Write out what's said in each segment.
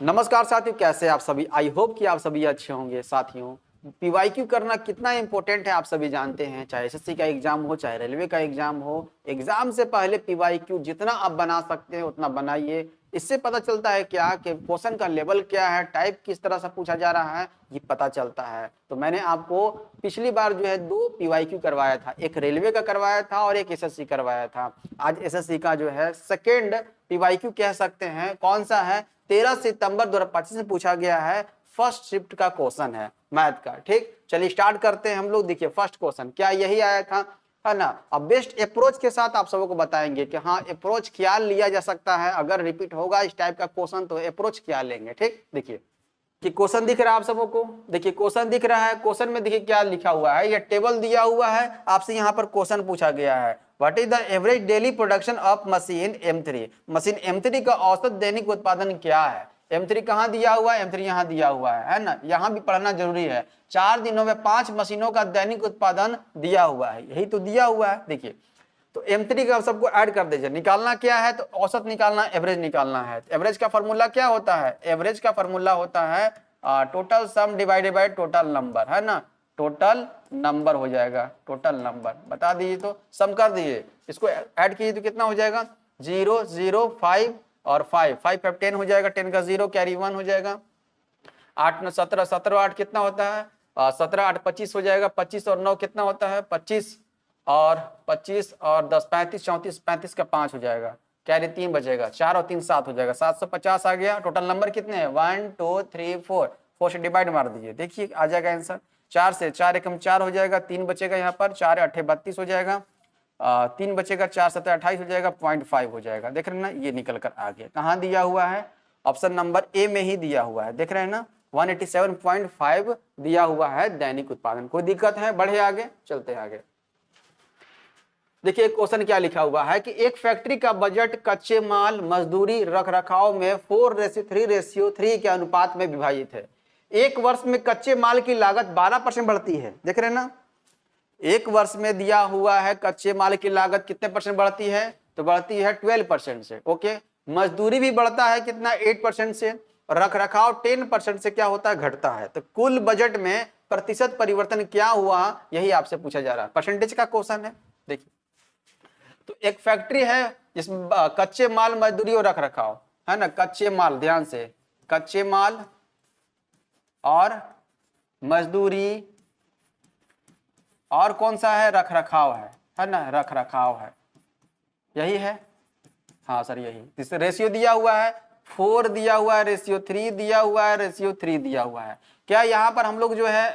नमस्कार साथियों, कैसे हैं आप सभी। आई होप कि आप सभी अच्छे होंगे। साथियों, पीवाईक्यू करना कितना इंपॉर्टेंट है आप सभी जानते हैं। चाहे एसएससी का एग्जाम हो, चाहे रेलवे का एग्जाम हो, एग्जाम से पहले पीवाईक्यू जितना आप बना सकते हैं उतना बनाइए। इससे पता चलता है क्या कि क्वेश्चन का लेवल क्या है, टाइप किस तरह से पूछा जा रहा है, ये पता चलता है। तो मैंने आपको पिछली बार जो है 2 पीवाईक्यू करवाया था, एक रेलवे का करवाया था और एक एसएससी करवाया था। आज एसएससी का जो है सेकेंड पीवाईक्यू कह सकते हैं। कौन सा है? 13 सितंबर 2025 में पूछा गया है, फर्स्ट शिफ्ट का क्वेश्चन है मैथ का। ठीक, चलिए स्टार्ट करते हैं हम लोग। देखिए फर्स्ट क्वेश्चन क्या यही आया था, है ना। अब बेस्ट अप्रोच के साथ आप सबको बताएंगे कि हाँ अप्रोच क्या लिया जा सकता है। अगर रिपीट होगा इस टाइप का क्वेश्चन तो अप्रोच क्या लेंगे। ठीक, देखिए कि क्वेश्चन दिख रहा है आप सबों को। देखिए क्वेश्चन दिख रहा है, क्वेश्चन में देखिए क्या लिखा हुआ है, ये टेबल दिया हुआ है आपसे। यहाँ पर क्वेश्चन पूछा गया है, what is the average daily production of machine M3। Machine M3 का औसत दैनिक उत्पादन क्या है। M3 कहाँ दिया हुआ है? M3 यहाँ दिया हुआ है ना। यहाँ भी पढ़ना जरूरी है। 4 दिनों में 5 मशीनों का दैनिक उत्पादन दिया हुआ है, यही तो दिया हुआ है। देखिए तो M3 का सबको ऐड कर दीजिए। निकालना क्या है? तो औसत निकालना, एवरेज निकालना है। एवरेज का फॉर्मूला क्या होता है? एवरेज का फॉर्मूला होता है total sum divided by total number, है ना। टोटल नंबर हो जाएगा, टोटल नंबर बता दीजिए। तो सम कर दीजिए, इसको ऐड कीजिए तो कितना हो जाएगा? 0 0 5 और 5 5 5 10 हो जाएगा। 10 का 0 कैरी 1 हो जाएगा। 8 9 17 17 8 कितना होता है? 17 8 25 हो जाएगा। 25 और 9 कितना होता है? 25 और 25 और 10 35 34 35 का 5 हो जाएगा। कैरी 3 बचेगा। 4 और 3 7 हो जाएगा। 750 आ गया। टोटल नंबर कितने हैं? 1 2 3 4। 4 से डिवाइड मार दीजिए, देखिए आ जाएगा आंसर। 4 से 4 एकम 4 हो जाएगा। 3 बचेगा यहाँ पर। 4 8 32 हो जाएगा। 3 बचेगा। 4 7 28 हो जाएगा। 0.5 हो जाएगा। देख रहे हैं ना, ये निकल कर आ गया। कहाँ दिया हुआ है? ऑप्शन नंबर ए में ही दिया हुआ है। देख रहे हैं ना, 187.5 दिया हुआ है दैनिक उत्पादन। कोई दिक्कत है? बढ़े आगे, चलते आगे। देखिए क्वेश्चन क्या लिखा हुआ है कि एक फैक्ट्री का बजट कच्चे माल, मजदूरी, रखरखाव में 4:3:3 के अनुपात में विभाजित है। एक वर्ष में कच्चे माल की लागत 12% बढ़ती है। देख रहे हैं ना, एक वर्ष में दिया हुआ है कच्चे माल की लागत कितने परसेंट बढ़ती है? तो बढ़ती है 12% से। ओके, मजदूरी भी बढ़ता है कितना? 8% से। रखरखाव 10% से क्या होता है? घटता है। तो कुल बजट में प्रतिशत परिवर्तन क्या हुआ, यही आपसे पूछा जा रहा है। परसेंटेज का क्वेश्चन है। देखिए तो एक फैक्ट्री है जिसमें कच्चे माल, मजदूरी और रखरखाव, है ना। कच्चे माल, ध्यान से, कच्चे माल और मजदूरी और कौन सा है? रखरखाव है ना। रखरखाव है, यही है। हाँ सर यही। इससे रेशियो दिया हुआ है 4 दिया हुआ है, रेशियो 3 दिया हुआ है, रेशियो 3 दिया हुआ है। क्या यहाँ पर हम लोग जो है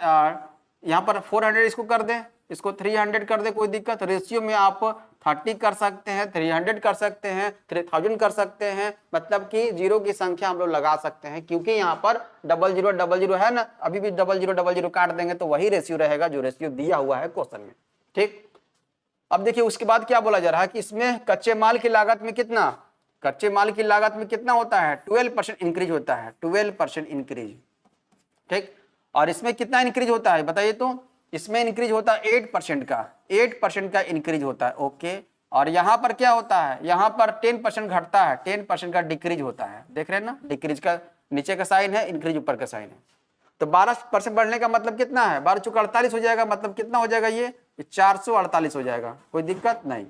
यहाँ पर 400 इसको कर दें, इसको 300 कर दे, कोई दिक्कत? रेशियो में आप 30 कर सकते हैं, 300 कर सकते हैं, 3000 कर सकते हैं। मतलब कि जीरो की संख्या हम लोग लगा सकते हैं, क्योंकि यहाँ पर 0000 है ना। अभी भी 0000 काट देंगे तो वही रेशियो रहेगा जो रेशियो दिया हुआ है क्वेश्चन में। ठीक, अब देखिए उसके बाद क्या बोला जा रहा है कि इसमें कच्चे माल की लागत में कितना, कच्चे माल की लागत में कितना होता है? 12% इंक्रीज होता है, 12% इंक्रीज। ठीक, और इसमें कितना इंक्रीज होता है बताइए? तो इसमें इंक्रीज होता है 8% का, 8% का इंक्रीज होता है। ओके, और यहाँ पर क्या होता है? यहाँ पर 10% घटता है, 10% का डिक्रीज होता है। देख रहे हैं ना, डिक्रीज का नीचे का साइन है, इंक्रीज ऊपर का साइन है। तो 12% बढ़ने का मतलब कितना है? 12 चौका 48 हो जाएगा। मतलब कितना हो जाएगा? ये 448 हो जाएगा। कोई दिक्कत नहीं।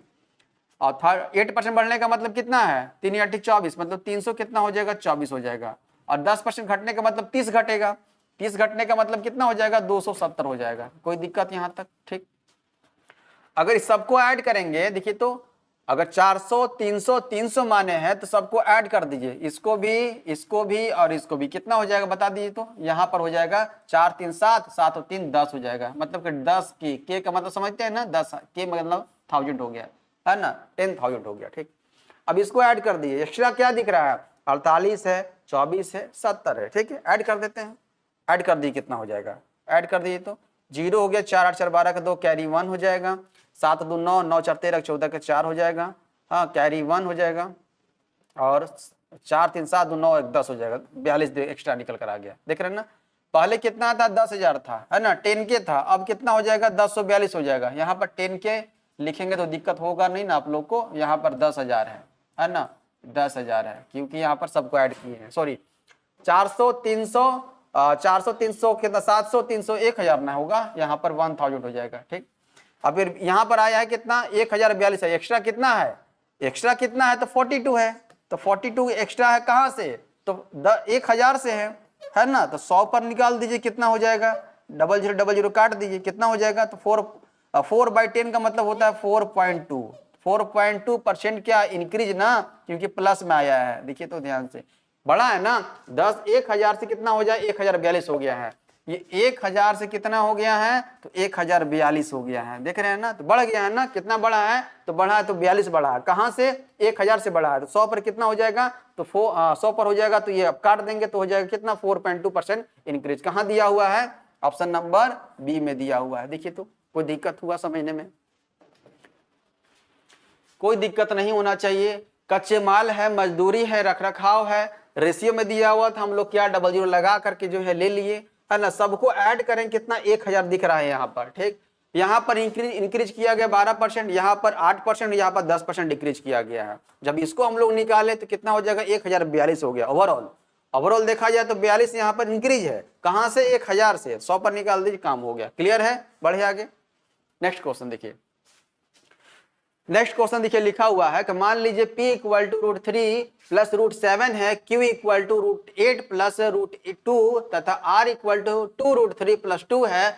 और 8% बढ़ने का मतलब कितना है? 3 8 24, मतलब 300 कितना हो जाएगा? 24 हो जाएगा। और 10% घटने का मतलब 30 घटेगा। 30 घटने का मतलब कितना हो जाएगा? 270 हो जाएगा। कोई दिक्कत यहाँ तक? ठीक, अगर इस सबको ऐड करेंगे, देखिए तो अगर 400 300 300 माने हैं तो सबको ऐड कर दीजिए, इसको भी और इसको भी। कितना हो जाएगा बता दीजिए? तो यहाँ पर हो जाएगा 4 3 7, 7 और 3 10 हो जाएगा। मतलब कि 10 की के का मतलब समझते हैं ना, 10 के मतलब 1000 हो गया, है ना, 10,000 हो गया। ठीक, अब इसको ऐड कर दिए। एक्स्ट्रा क्या दिख रहा है? 48 है, 24 है, 70 है। ठीक है, ऐड कर देते हैं। ऐड कर दिए, कितना हो जाएगा? ऐड कर दिए तो 0 हो गया। 4 8 4 12 का 2 कैरी 1 हो जाएगा। 7 2 9 9 4 13 14 का 4 हो जाएगा। हाँ, कैरी 1 हो जाएगा। और 4 3 7 2 9 1 10 हो जाएगा। 42 एक्स्ट्रा निकल कर आ गया। देख रहे हैं ना, पहले कितना था? 10,000 था, है ना, 10 के था। अब कितना हो जाएगा? 1042 हो जाएगा। यहाँ पर 10 के लिखेंगे तो दिक्कत होगा नहीं ना आप लोग को। यहाँ पर 10,000 है ना, 10,000 है, क्योंकि यहाँ पर सबको ऐड किए हैं। सॉरी, 400 300 400 300 कितना 700 300 1000 ना होगा, यहाँ पर 1000 हो जाएगा। ठीक, अब फिर यहाँ पर आया है कितना 1042 है, एक्स्ट्रा कितना है, एक्स्ट्रा कितना है तो 42 है, तो 42 एक्स्ट्रा है कहाँ से, तो 1000 से है ना, तो 100 पर निकाल दीजिए कितना हो जाएगा, 0000 काट दीजिए कितना हो जाएगा, तो 4/10 का मतलब होता है 4.2% क्या इंक्रीज ना, क्योंकि प्लस में आया है। देखिए तो ध्यान से, बड़ा है ना, 1000 से कितना हो जाए 1042 हो गया है, ये 1000 से कितना हो गया है तो 1042 हो गया है, देख रहे हैं ना, तो बढ़ गया है ना, कितना बड़ा है तो बढ़ा है, तो 42 बढ़ा है, कहाँ से 1000 से बढ़ा है, तो 100 पर कितना हो जाएगा, तो 100 पर हो जाएगा, तो ये अब काट देंगे तो हो जाएगा कितना 4.2% इंक्रीज। कहाँ दिया हुआ है, ऑप्शन नंबर बी में दिया हुआ है। देखिए तो कोई दिक्कत हुआ समझने में, कोई दिक्कत नहीं होना चाहिए। कच्चे माल है, मजदूरी है, रखरखाव है, रेशियो में दिया हुआ था, हम लोग क्या 00 लगा करके जो है ले लिए, है ना, सबको ऐड करें कितना 1000 दिख रहा है यहाँ पर। ठीक, यहाँ पर इंक्रीज किया गया 12%, यहाँ पर 8%, यहाँ पर 10% डिक्रीज किया गया है। जब इसको हम लोग निकाले तो कितना हो जाएगा 1042 हो गया ओवरऑल देखा जाए तो 42 यहाँ पर इंक्रीज है, कहाँ से 1000 से, 100 पर निकाल दीजिए काम हो गया। क्लियर है, बढ़े आगे। नेक्स्ट क्वेश्चन देखिए, नेक्स्ट क्वेश्चन देखिए लिखा हुआ है कि मान लीजिए p इक्वल टू √3 प्लस √7 है, q इक्वल टू √8 प्लस √2 तथा r इक्वल टू 2√3 प्लस 2 है,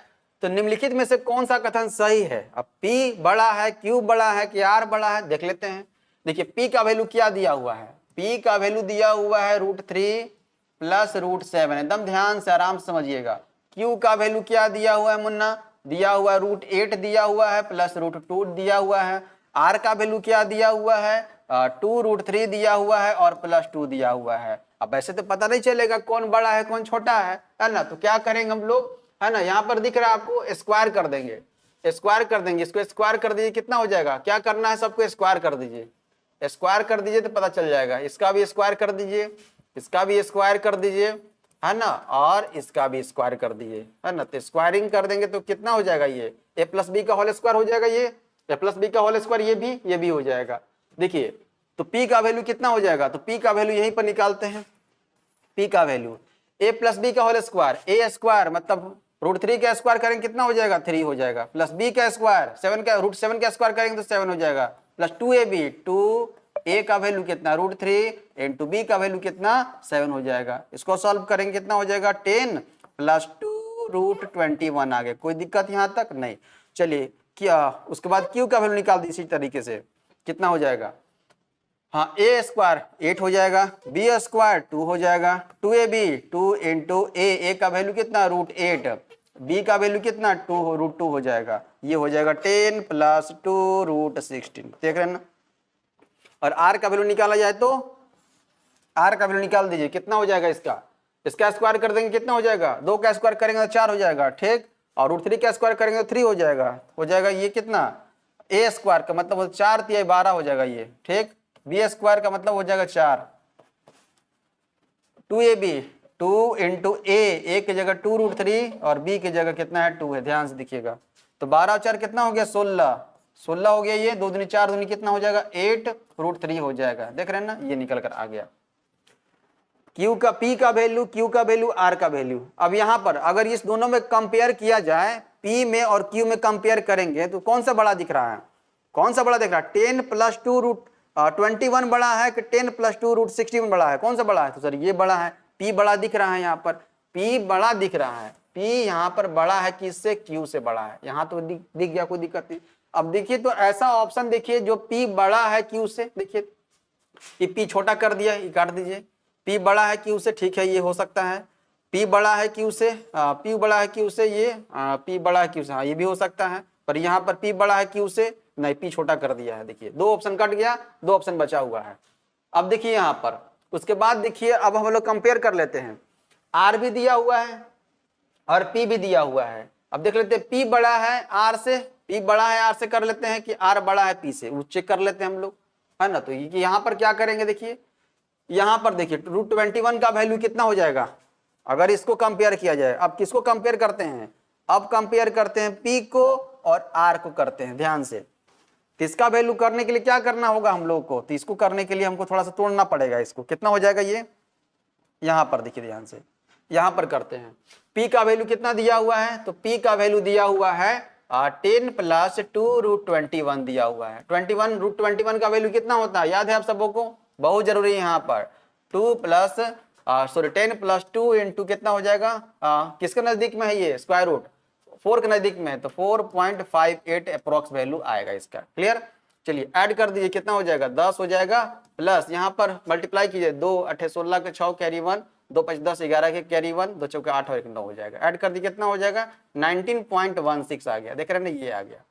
तो निम्नलिखित में से कौन सा कथन सही है। अब p बड़ा है, q बड़ा है कि r बड़ा है, देख लेते हैं। देखिए p का वैल्यू क्या दिया हुआ है, p का वैल्यू दिया हुआ है √3 प्लस √7, एकदम ध्यान से आराम से समझिएगा। q का वैल्यू क्या दिया हुआ है मुन्ना, दिया हुआ है √8 दिया हुआ है प्लस √2 दिया हुआ है। r का वैल्यू क्या दिया हुआ है 2√3 दिया हुआ है और प्लस 2 दिया हुआ है। अब ऐसे तो पता नहीं चलेगा कौन बड़ा है कौन छोटा है ना, तो क्या करेंगे हम लोग, है ना, यहाँ पर दिख रहा है आपको, स्क्वायर कर देंगे, स्क्वायर कर देंगे, इसको स्क्वायर कर दीजिए कितना हो जाएगा, क्या करना है सबको स्क्वायर कर दीजिए, स्क्वायर कर दीजिए तो पता चल जाएगा। इसका भी स्क्वायर कर दीजिए, इसका भी स्क्वायर कर दीजिए, है ना, और इसका भी स्क्वायर कर दीजिए, है ना, तो स्क्वायरिंग कर देंगे तो कितना हो जाएगा, ये a प्लस बी का होल स्क्वायर हो जाएगा, ये a प्लस बी का होल स्क्वायर, ये भी हो जाएगा। देखिए तो p का वैल्यू कितना हो जाएगा, तो p का वैल्यू यहीं पर निकालते हैं, p का वैल्यू a प्लस बी का होल स्क्वायर, a स्क्वायर मतलब √3 का स्क्वायर करेंगे कितना हो जाएगा 3 हो जाएगा, प्लस b का स्क्वायर 7 का √7 का स्क्वायर करेंगे तो 7 हो जाएगा, प्लस 2ab 2a का वैल्यू कितना √3 इंटू b का वैल्यू कितना 7 हो जाएगा। इसको सॉल्व करेंगे कितना हो जाएगा 10 प्लस 2√21 आ गया। कोई दिक्कत यहाँ तक नहीं। चलिए क्या उसके बाद q का वैल्यू निकाल दी इसी तरीके से, कितना हो जाएगा, हाँ a स्क्वायर 8 हो जाएगा, b स्क्वायर 2 हो जाएगा, 2ab 2 इंटू a का वैल्यू कितना √8, b का वैल्यू कितना √2 हो जाएगा, ये हो जाएगा 10 प्लस 2√16, देख रहे हैं ना। और r का वैल्यू निकाला जाए तो r का वैल्यू निकाल दीजिए कितना हो जाएगा, इसका स्क्वायर कर देंगे कितना हो जाएगा, 2 का स्क्वायर करेंगे तो 4 हो जाएगा, ठीक, और √3 का स्क्वायर करेंगे तो 3 हो जाएगा ये कितना a स्क्वायर का मतलब 4 3 12 हो जाएगा ये, ठीक, b स्क्वायर का मतलब हो जाएगा 4, 2ab 2 इंटू a की जगह 2√3 और b की जगह कितना है 2 है, ध्यान से देखिएगा। तो 12 और 4 कितना हो गया 16 हो गया, ये 2 दूनी 4 दूनी कितना हो जाएगा 8√3 हो जाएगा, देख रहे हैं ना, ये निकल कर आ गया। p का वैल्यू q का वैल्यू r का वैल्यू। अब यहाँ पर अगर इस दोनों में कंपेयर किया जाए, p में और q में कंपेयर करेंगे तो कौन सा बड़ा दिख रहा है, कौन सा बड़ा दिख रहा है, 10 प्लस 2√21 बड़ा है कि 10 प्लस 2√16 बड़ा है, कौन सा बड़ा है, तो सर ये बड़ा है, p बड़ा दिख रहा है, यहाँ पर p बड़ा दिख रहा है, p यहाँ पर बड़ा है किससे, q से बड़ा है, यहाँ तो दिख गया, कोई दिक्कत नहीं। अब देखिए तो ऐसा ऑप्शन देखिए जो p बड़ा है q से, देखिए ये p छोटा कर दिया, ये काट दीजिए, p बड़ा है q से, ठीक है, ये हो सकता है, p बड़ा है q से, p बड़ा है q से, ये p बड़ा है q से, हाँ ये भी हो सकता है, पर यहाँ पर p बड़ा है q से नहीं, p छोटा कर दिया है। देखिए 2 ऑप्शन कट गया, 2 ऑप्शन बचा हुआ है। अब देखिए यहाँ पर उसके बाद देखिए अब हम लोग कंपेयर कर लेते हैं, r भी दिया हुआ है और p भी दिया हुआ है। अब देख लेते हैं p बड़ा है r से, p बड़ा है r से कर लेते हैं कि r बड़ा है p से, वो चेक कर लेते हैं हम लोग, है ना। तो यहाँ पर क्या करेंगे, देखिए यहाँ पर देखिए √21 का वैल्यू कितना हो जाएगा अगर इसको कंपेयर किया जाए। अब किसको कंपेयर करते हैं, अब कंपेयर करते हैं p को और r को करते हैं, ध्यान से। तो इसका वैल्यू करने के लिए क्या करना होगा हम लोग को, तो इसको करने के लिए हमको थोड़ा सा तोड़ना पड़ेगा, इसको कितना हो जाएगा, ये यहाँ पर देखिए ध्यान से, यहाँ पर करते हैं। p का वैल्यू कितना दिया हुआ है, तो p का वैल्यू दिया हुआ है 10 प्लस 2√21 दिया हुआ है। 21√21 का वैल्यू कितना होता है, याद है आप सबों को, बहुत जरूरी है यहाँ पर। 10 प्लस 2 इंटू कितना हो जाएगा, किसके नजदीक में है ये, स्क्वायर रूट 4 के नजदीक में है, तो 4.58 अप्रोक्स वैल्यू आएगा इसका। क्लियर, चलिए ऐड कर दीजिए, कितना हो जाएगा 10 हो जाएगा, प्लस यहाँ पर मल्टीप्लाई कीजिए, 2 8 16 के 6 कैरी 1, 2 5 10 11 के कैरी 1, 2 चौके 8 और 1 9 हो जाएगा। ऐड कर दीजिए, कितना हो जाएगा 19.16 आ गया, देख रहे हैं ना, ये आ गया।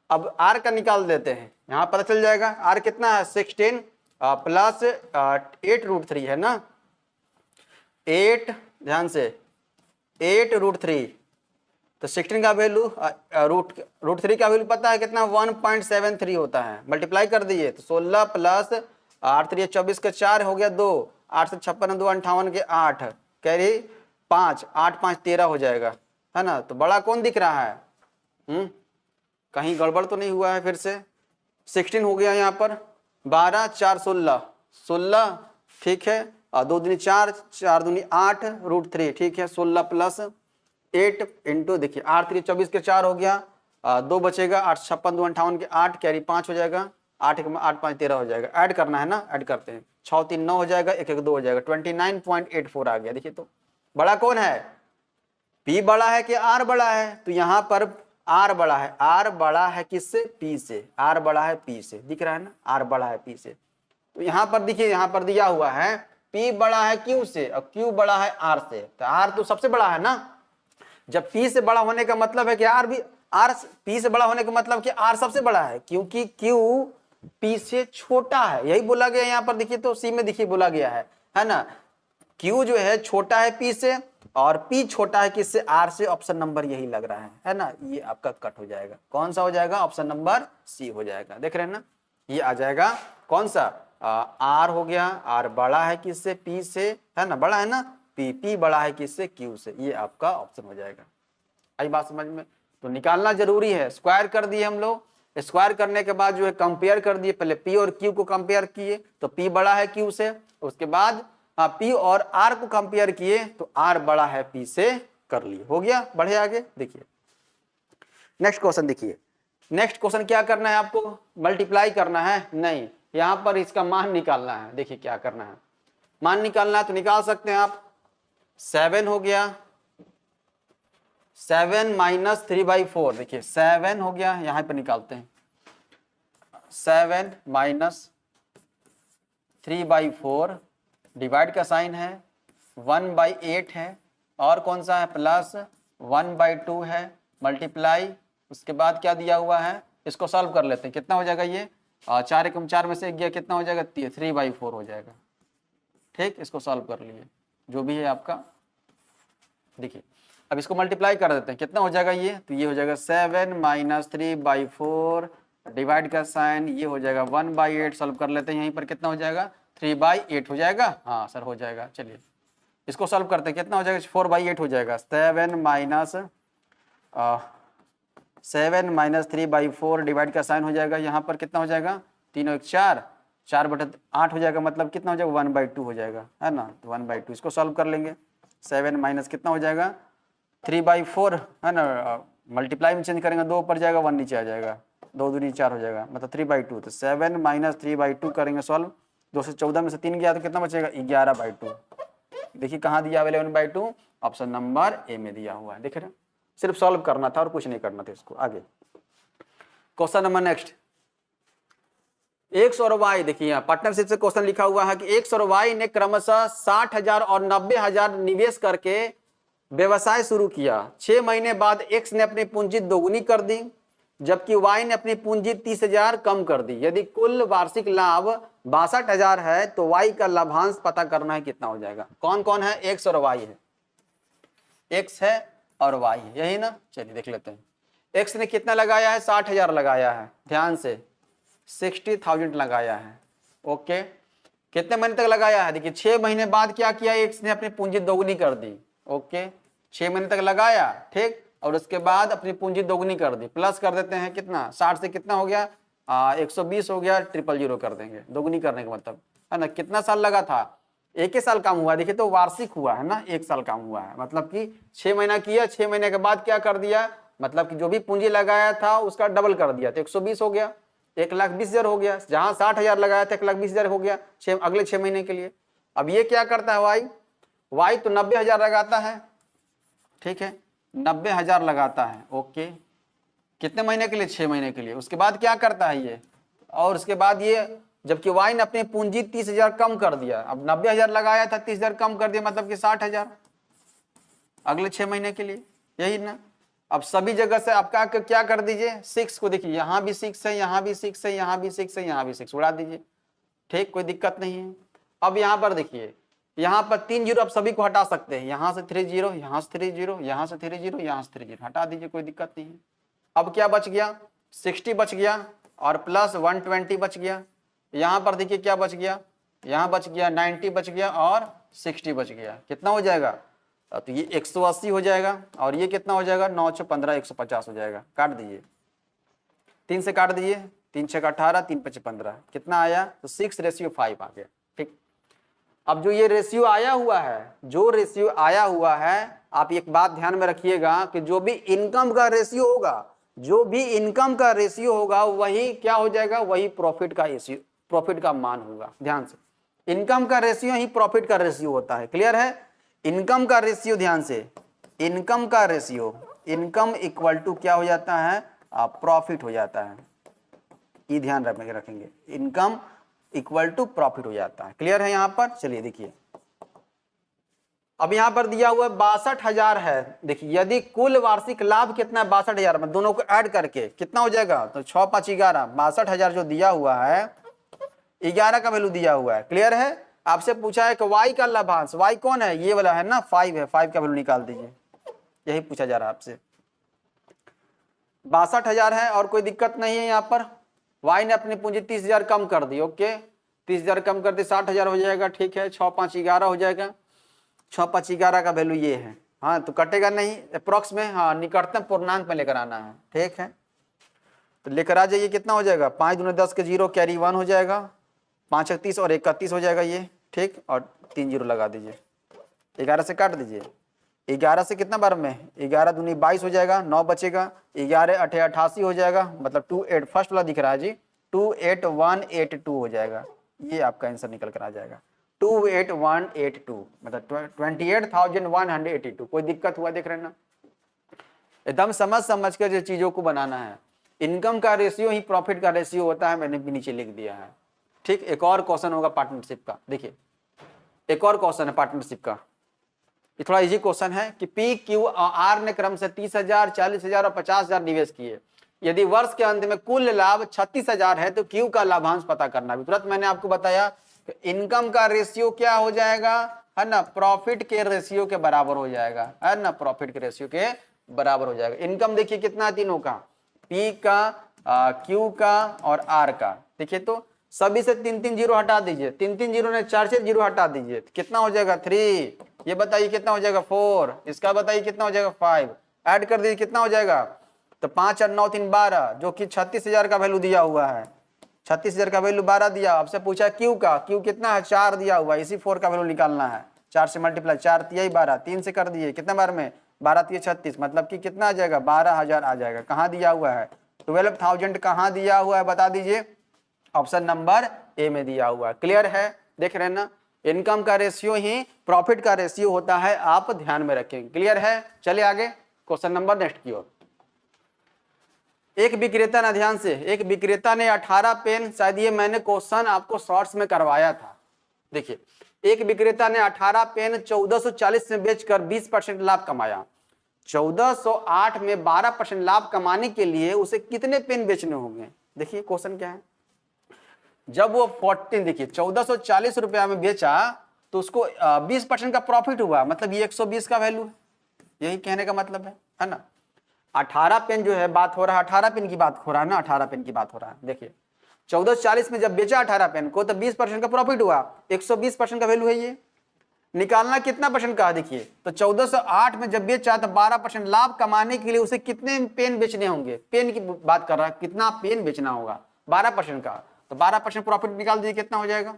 अब r का निकाल देते हैं, यहाँ पता चल जाएगा r कितना है, 16 प्लस 8√3 है ना, 8 ध्यान से 8√3, तो 16 का वैल्यू रूट 3 का वैल्यू पता है कितना, 1.73 होता है। मल्टीप्लाई कर दिए तो 16 प्लस 8 3 24 के 4 हो गया 2, 8 से 56 2 58 के 8 कैरी 5, 8 5 13 हो जाएगा, है ना। तो बड़ा कौन दिख रहा है, कहीं गड़बड़ तो नहीं हुआ है फिर से। 16 हो गया यहाँ पर, 12 4 16 16, ठीक है, और 2 दूनी 4 4 दूनी 8 √3, ठीक है, 16 प्लस 8 इंटू देखिए 8 3 24 के 4 हो गया, 2 बचेगा, 8 56 2 58 के 8 कैरी 5 हो जाएगा, 8 8 5 13 हो जाएगा। ऐड करना है ना, ऐड करते हैं, 6 3 9 हो जाएगा, 1 1 2 हो जाएगा, 29.84 आ गया। देखिए तो बड़ा कौन है, p बड़ा है कि r बड़ा है, तो यहाँ पर r बड़ा है। r बड़ा है किससे, p से, r बड़ा है p से, दिख रहा है ना, r बड़ा है p से। तो यहाँ पर देखिए, यहाँ पर दिया हुआ है p बड़ा है q से और q बड़ा है r से, तो r तो सबसे बड़ा है ना। जब p से बड़ा होने का मतलब है कि r भी, r p से बड़ा होने का मतलब कि r सबसे बड़ा है, क्योंकि q p से छोटा है, यही बोला गया यहाँ पर। देखिए तो c में देखिए बोला गया है ना, q जो है छोटा है p से और p छोटा है किससे, r से। ऑप्शन नंबर यही लग रहा है ना, ये आपका कट हो जाएगा। कौन सा हो जाएगा, ऑप्शन नंबर सी हो जाएगा। देख रहे हैं ना, ये आ जाएगा कौन सा, r हो गया, r बड़ा है किससे, p से, है ना, बड़ा है ना, p बड़ा है किससे, q से, ये आपका ऑप्शन हो जाएगा। आई बात समझ में, तो निकालना जरूरी है। स्क्वायर कर दिए हम लोग, स्क्वायर करने के बाद जो है कंपेयर कर दिए, पहले p और q को कंपेयर किए तो p बड़ा है q से, उसके बाद p और r को कंपेयर किए तो r बड़ा है p से, कर लिए, हो गया। बढ़े आगे, देखिए नेक्स्ट क्वेश्चन। देखिए नेक्स्ट क्वेश्चन क्या करना है आपको, मल्टीप्लाई करना है नहीं, यहाँ पर इसका मान निकालना है। देखिए क्या करना है, मान निकालना है तो निकाल सकते हैं आप। 7 हो गया, 7 माइनस 3/4, देखिए 7 हो गया, यहाँ पर निकालते हैं, 7 माइनस 3/4, डिवाइड का साइन है, 1/8 है, और कौन सा है, प्लस 1/2 है, मल्टीप्लाई, उसके बाद क्या दिया हुआ है, इसको सॉल्व कर लेते हैं। कितना हो जाएगा ये, 4 एकम 4 में से 1 गया, कितना हो जाएगा, 3/4 हो जाएगा। ठीक, इसको सॉल्व कर लिए, जो भी है आपका। देखिए अब इसको मल्टीप्लाई कर देते हैं, कितना हो जाएगा ये, तो ये हो जाएगा 7 माइनस 3/4, डिवाइड का साइन, ये हो जाएगा 1/8। सॉल्व कर लेते हैं, यहीं पर कितना हो जाएगा, 3/8 हो जाएगा। हाँ सर हो जाएगा, चलिए इसको सॉल्व करते हैं, कितना हो जाएगा, 4/8 हो जाएगा। 7 माइनस 3/4, डिवाइड का साइन हो जाएगा, यहाँ पर कितना हो जाएगा, 3 और 1 4, 4/8 हो जाएगा, मतलब कितना हो जाएगा, 1/2 हो जाएगा, है ना, तो 1/2। इसको सॉल्व कर लेंगे, 7 माइनस कितना हो जाएगा, 3/4, है ना, मल्टीप्लाई में चेंज करेंगे, 2 ऊपर जाएगा, 1 नीचे आ जाएगा, 2 दूनी 4 हो जाएगा, मतलब 3/2। तो 7 माइनस 3/2 करेंगे सॉल्व, 2 से 14 में से 3 गया तो कितना बचेगा, 11/2। देखिए कहाँ दिया हुआ, 11/2, ऑप्शन नंबर ए में दिया हुआ है। देख रहे हैं, सिर्फ सॉल्व करना था और कुछ नहीं करना था इसको। आगे क्वेश्चन नंबर नेक्स्ट, एक्स और वाई। देखिए यहाँ पार्टनरशिप से क्वेश्चन लिखा हुआ है कि एक्स और वाई ने क्रमशः 60,000 और 90,000 निवेश करके व्यवसाय शुरू किया। 6 महीने बाद एक्स ने अपनी पूंजी दोगुनी कर दी, जबकि वाई ने अपनी पूंजी 30,000 कम कर दी। यदि कुल वार्षिक लाभ 62,000 है तो वाई का लाभांश पता करना है, कितना हो जाएगा। कौन कौन है, एक्स और वाई है, एक्स है और वाई है, यही ना। चलिए देख लेते हैं, एक्स ने कितना लगाया है, 60,000 लगाया है, ध्यान से 60,000 लगाया है। ओके, कितने महीने तक लगाया है, देखिए 6 महीने बाद क्या किया, एक्स ने अपनी पूंजी दोगुनी कर दी। ओके, 6 महीने तक लगाया, ठीक, और उसके बाद अपनी पूंजी दोगुनी कर दी। प्लस कर देते हैं, कितना, 60 से कितना हो गया, 120 हो गया, 000 कर देंगे, दोगुनी करने का मतलब, है ना। कितना साल लगा था, एक ही साल काम हुआ, देखिए तो वार्षिक हुआ है ना, एक साल काम हुआ है, मतलब कि 6 महीना किया, 6 महीने के बाद क्या कर दिया, मतलब कि जो भी पूंजी लगाया था उसका डबल कर दिया, तो 120 हो गया, 1,20,000 हो गया, जहां 60,000 लगाया था 1,20,000 हो गया अगले 6 महीने के लिए। अब ये क्या करता है वाई तो 90,000 लगाता है, ठीक है, 90,000 लगाता है, ओके, कितने महीने के लिए, 6 महीने के लिए। उसके बाद क्या करता है ये, और उसके बाद ये, जबकि वाई ने अपनी पूंजी 30,000 कम कर दिया, अब 90,000 लगाया था, 30,000 कम कर दिया, मतलब कि 60,000 अगले 6 महीने के लिए, यही ना। अब सभी जगह से आप क्या कर दीजिए, 6 को देखिए, यहाँ भी 6 है, यहाँ भी 6 है, यहाँ भी 6 है, यहाँ भी 6 उड़ा दीजिए, ठीक, कोई दिक्कत नहीं है। अब यहाँ पर देखिए, यहाँ पर 3 जीरो आप सभी को हटा सकते हैं, यहाँ से 3 जीरो, यहाँ से 3 जीरो, यहाँ से 3 जीरो, यहाँ से 3 जीरो, हटा दीजिए, कोई दिक्कत नहीं है। अब क्या बच गया, 60 बच गया और प्लस 120 बच गया। यहाँ पर देखिए क्या बच गया, यहाँ बच गया 90 बच गया और 60 बच गया, कितना हो जाएगा, तो ये 180 हो जाएगा, और ये कितना हो जाएगा, 9 6 15 150 हो जाएगा। काट दीजिए, 3 से काट दीजिए, 3 6 18, 3 5 15, कितना आया, तो 6:5 आ गया, ठीक। अब जो ये रेशियो आया हुआ है, जो रेशियो आया हुआ है, आप एक बात ध्यान में रखिएगा कि जो भी इनकम का रेशियो होगा, जो भी इनकम का रेशियो होगा वही क्या हो जाएगा, वही प्रॉफिट का रेशियो, प्रॉफिट का मान होगा। ध्यान से, इनकम का रेशियो ही प्रॉफिट का रेशियो होता है, क्लियर है। इनकम का रेशियो, ध्यान से, इनकम का रेशियो, इनकम इक्वल टू क्या हो जाता है, प्रॉफिट हो जाता है, ये ध्यान रखेंगे, इनकम इक्वल टू प्रॉफिट हो जाता है, क्लियर है यहाँ पर। चलिए देखिए, अब यहाँ पर दिया हुआ 62,000 है, देखिए यदि कुल वार्षिक लाभ कितना है 62,000 में, दोनों को ऐड करके कितना हो जाएगा, तो 6 5 11, 62,000 जो दिया हुआ है, 11 का वैल्यू दिया हुआ है, क्लियर है। आपसे पूछा है कि वाई का लाभांश, वाई कौन है, ये वाला है ना, 5 है, 5 का वैल्यू निकाल दीजिए, यही पूछा जा रहा है आपसे। 62,000 है और कोई दिक्कत नहीं है। यहाँ पर वाई ने अपनी पूंजी 30,000 कम कर दी, ओके, 30,000 कम कर दी, 60,000 हो जाएगा, ठीक है, 6 5 11 हो जाएगा, 6 5 11 का वैल्यू ये है, हाँ, तो कटेगा नहीं, अप्रोक्स में, हाँ, निकटतम पूर्णांक में लेकर आना है, ठीक है, तो लेकर आ जाइए, कितना हो जाएगा, 5 दूनी 10 के 0, कैरी 1 हो जाएगा, 5 31 और 31 हो जाएगा ये, ठीक, और 3 जीरो लगा दीजिए, 11 से काट दीजिए, 11 से कितना बार में, 11 दूनी 22 हो जाएगा, 9 बचेगा, 11 8 88 हो जाएगा, मतलब 28, फर्स्ट वाला दिख रहा है जी, 28182 हो जाएगा, ये आपका आंसर निकल कर आ जाएगा, 28182, मतलब 28,182। कोई दिक्कत हुआ, देख रहे हैं ना, एकदम समझ कर जो चीजों को बनाना है। इनकम का रेशियो ही प्रॉफिट का रेशियो होता है, मैंने भी नीचे लिख दिया है, ठीक। एक और क्वेश्चन होगा पार्टनरशिप का, देखिए एक और क्वेश्चन है पार्टनरशिप का, ये थोड़ा इजी क्वेश्चन है कि पी क्यू और आर ने क्रम से 30,000 40,000 और 50,000 निवेश किए, यदि वर्ष के अंत में कुल लाभ 36,000 है तो क्यू का लाभांश पता करना। भी तुरंत मैंने आपको बताया इनकम का रेशियो क्या हो जाएगा, है ना, प्रॉफिट के रेशियो के बराबर हो जाएगा, है ना, प्रॉफिट के रेशियो के बराबर हो जाएगा। इनकम देखिए कितना, तीनों का, पी का, क्यू का और आर का, देखिए तो सभी से 3 जीरो हटा दीजिए, 3 जीरो ने 4 जीरो हटा दीजिए, कितना हो जाएगा 3, ये बताइए कितना हो जाएगा 4, इसका बताइए कितना हो जाएगा 5, ऐड कर दीजिए कितना हो जाएगा, तो 5 और 9 3 12, जो कि 36,000 का वैल्यू दिया हुआ है, 36,000 का वैल्यू 12 दिया। आपसे पूछा क्यू का, क्यू कितना है 4 दिया हुआ है, इसी 4 का वैल्यू निकालना है, 4 से मल्टीप्लाई, 4 तिया 12, 3 से कर दिए, कितने बार में, 12 तिया 36, मतलब कि कितना आ जाएगा 12,000 आ जाएगा। कहाँ दिया हुआ है 12,000, कहाँ दिया हुआ है बता दीजिए, ऑप्शन नंबर ए में दिया हुआ है, क्लियर है, देख रहे हैं ना। इनकम का रेशियो ही प्रॉफिट का रेशियो होता है, आप ध्यान में रखेंगे, क्लियर है। चलिए आगे क्वेश्चन नंबर नेक्स्ट की ओर। एक विक्रेता ने, ध्यान से, एक विक्रेता ने 18 पेन, शायद ये मैंने क्वेश्चन आपको शॉर्ट्स में करवाया था, देखिए एक विक्रेता ने 18 पेन 1440 में बेचकर 20% लाभ कमाया। 1408 में 12% लाभ कमाने के लिए उसे कितने पेन बेचने होंगे। देखिए क्वेश्चन क्या है, जब वो 14, देखिए 1440 रुपया में बेचा तो उसको 20% का प्रॉफिट हुआ, मतलब ये 120 का वैल्यू है, यही कहने का मतलब है ना। 18 पेन जो है बात हो रहा है, 18 पेन की बात हो रहा है ना, 18 पेन की बात हो रहा है। देखिए 1440 में जब बेचा 18 पेन को तो 20% का प्रॉफिट हुआ, 120% का वैल्यू है। ये निकालना कितना परसेंट का, देखिए तो 1408 में जब बेचा तो 12% लाभ कमाने के लिए उसे कितने पेन बेचने होंगे, पेन की बात कर रहा है, कितना पेन बेचना होगा 12% का, तो 12% प्रॉफिट निकाल दीजिए, कितना हो जाएगा,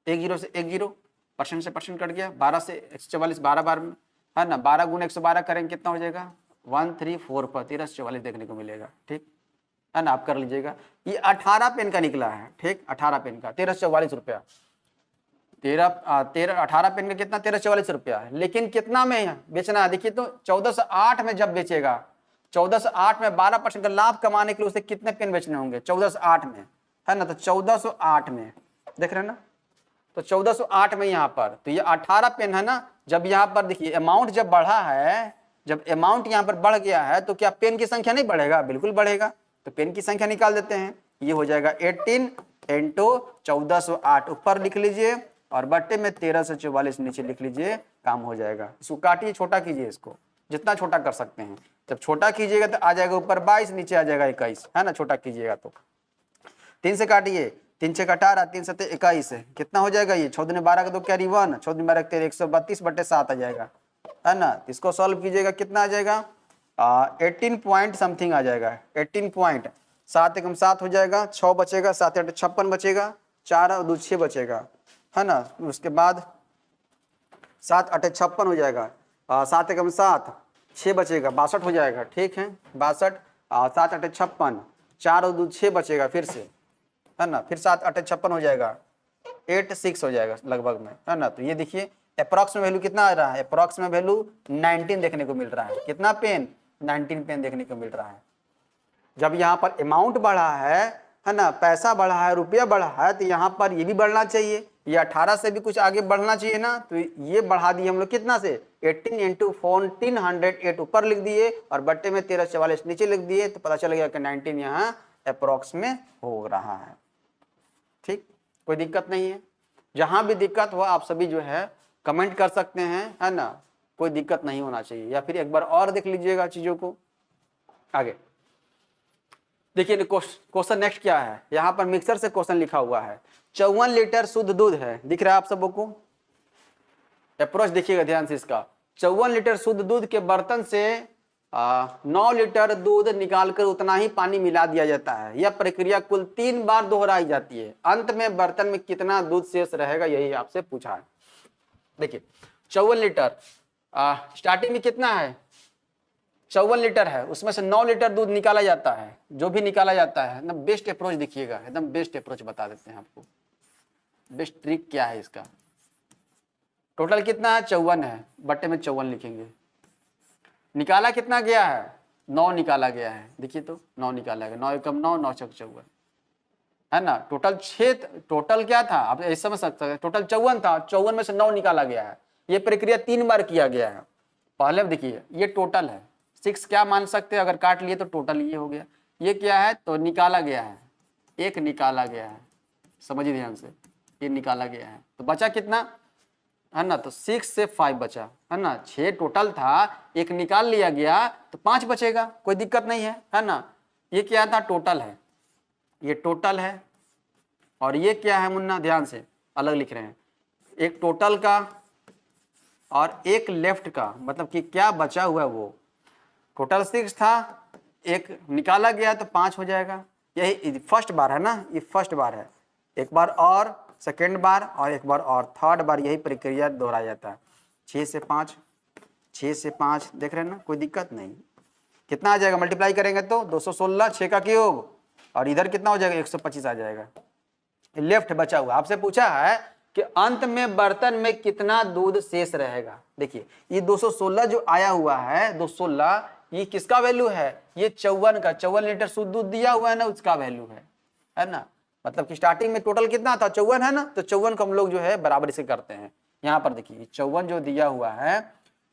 1 जीरो से 1 जीरो, परसेंट से परसेंट कट गया, 12 से 144, 12 बार में, है ना, 12 गुना 112 करेंगे कितना हो जाएगा, 134 पर 1344 देखने को मिलेगा, ठीक है ना, आप कर लीजिएगा। ये 18 पेन का निकला है, ठीक, 18 पेन का 1344 रुपया, 18 पेन का कितना, 1344 रुपया है। लेकिन कितना में बेचना है, देखिए तो 1408 में जब बेचेगा, 1408 में 12% का लाभ कमाने के लिए उसे कितने पेन बेचने होंगे, 1408 में, है ना, तो 1408 में देख रहे हैं ना, तो 1408 में यहाँ पर, तो ये 18 पेन है ना। जब यहाँ पर देखिए अमाउंट जब बढ़ा है, जब अमाउंट यहाँ पर बढ़ गया है तो क्या पेन की संख्या नहीं बढ़ेगा, बिल्कुल बढ़ेगा। तो पेन की संख्या निकाल देते हैं, ये हो जाएगा 18 इंटू 1408 ऊपर लिख लीजिए और बट्टे में 1344 नीचे लिख लीजिए, काम हो जाएगा। इसको काटिए, छोटा कीजिए, इसको जितना छोटा कर सकते हैं। जब छोटा कीजिएगा तो आ जाएगा ऊपर 22, नीचे आ जाएगा 21, है ना, छोटा कीजिएगा तो 3 से काटिए, 3 से 18, 3 से 21 है, कितना हो जाएगा ये, 6 दूनी 12 का 2 कैरी 1, 6 दूनी 12 13, 132/7 आ जाएगा, है ना। इसको सॉल्व कीजिएगा, कितना आ जाएगा, 18 पॉइंट समथिंग आ जाएगा, 18 पॉइंट, 7 एकम 7 हो जाएगा, 6 बचेगा, 7 8 56 बचेगा, 4 और 2 6 बचेगा, है ना। उसके बाद 7 8 56 हो जाएगा, 7 एकम 7, 6 बचेगा, 62 हो जाएगा, ठीक है, 62, 7 8 56, 4 और 2 6 बचेगा फिर से, है ना, फिर 7 8 56 हो जाएगा, 86 हो जाएगा लगभग में, है ना। तो ये देखिए अप्रॉक्स में वैल्यू कितना आ रहा है, अप्रॉक्स में वैल्यू 19 देखने को मिल रहा है, कितना पेन, 19 पेन देखने को मिल रहा है। जब यहाँ पर अमाउंट बढ़ा है ना, पैसा बढ़ा है, रुपया बढ़ा है, तो यहाँ पर ये भी बढ़ना चाहिए, ये 18 से भी कुछ आगे बढ़ना चाहिए ना। तो ये बढ़ा दिए हम लोग कितना से, 18 इंटू 1408 ऊपर लिख दिए और बट्टे में 1344 नीचे लिख दिए, तो पता चल गया कि 19 यहाँ अप्रॉक्स में हो रहा है, ठीक, कोई दिक्कत नहीं है। जहां भी दिक्कत हो आप सभी जो है कमेंट कर सकते हैं, है ना, कोई दिक्कत नहीं होना चाहिए। या फिर एक बार और देख लीजिएगा चीजों को। आगे देखिए क्वेश्चन नेक्स्ट क्या है, यहाँ पर मिक्सर से क्वेश्चन लिखा हुआ है, 54 लीटर शुद्ध दूध है, दिख रहा है आप सबों को, अप्रोच देखिएगा ध्यान से इसका। 54 लीटर शुद्ध दूध के बर्तन से 9 लीटर दूध निकालकर उतना ही पानी मिला दिया जाता है। यह प्रक्रिया कुल 3 बार दोहराई जाती है। अंत में बर्तन में कितना दूध शेष रहेगा, यही आपसे पूछा है। देखिए 54 लीटर स्टार्टिंग में कितना है, 54 लीटर है, उसमें से 9 लीटर दूध निकाला जाता है। जो भी निकाला जाता है एकदम बेस्ट अप्रोच दिखिएगा, एकदम बेस्ट अप्रोच बता देते हैं आपको, बेस्ट ट्रिक क्या है इसका। टोटल कितना है, 54 है, बट्टे में 54 लिखेंगे। निकाला कितना गया है, 9 निकाला गया है, देखिए तो 9 निकाला गया, 9 एकम 9, 9 छक 54, है ना। टोटल 6, टोटल क्या था आप ऐसे समझ सकते हैं, टोटल 54 था, 54 में से 9 निकाला गया है। ये प्रक्रिया 3 बार किया गया है। पहले देखिए ये टोटल है, 6 क्या मान सकते हैं, अगर काट लिए तो टोटल ये हो गया। ये क्या है, तो निकाला गया है, एक निकाला गया है, समझिए ध्यान से, ये निकाला गया है, तो बचा कितना, है ना, तो 6 से 5 बचा, है ना। 6 टोटल था, एक निकाल लिया गया तो 5 बचेगा, कोई दिक्कत नहीं है ना। ये क्या था, टोटल है, ये टोटल है, और ये क्या है मुन्ना, ध्यान से अलग लिख रहे हैं, एक टोटल का और एक लेफ्ट का, मतलब कि क्या बचा हुआ है वो। टोटल 6 था, एक निकाला गया तो 5 हो जाएगा। यही फर्स्ट बार है ना, ये फर्स्ट बार है, एक बार और सेकेंड बार और एक बार और थर्ड बार यही प्रक्रिया दोहराया जाता है। 6 से 5, 6 से 5 देख रहे हैं ना, कोई दिक्कत नहीं। कितना आ जाएगा, मल्टीप्लाई करेंगे तो 216, 6 का क्यूब, और इधर कितना हो जाएगा, 125 आ जाएगा। लेफ्ट बचा हुआ, आपसे पूछा है कि अंत में बर्तन में कितना दूध शेष रहेगा। देखिए ये 216 जो आया हुआ है, 216 ये किसका वैल्यू है, ये 54 का, 54 लीटर शुद्ध दूध दिया हुआ है ना, उसका वैल्यू है ना। मतलब कि स्टार्टिंग में टोटल कितना था, 54 है ना, तो 54 को हम लोग जो है बराबर से करते हैं। यहाँ पर देखिए 54 जो दिया हुआ है,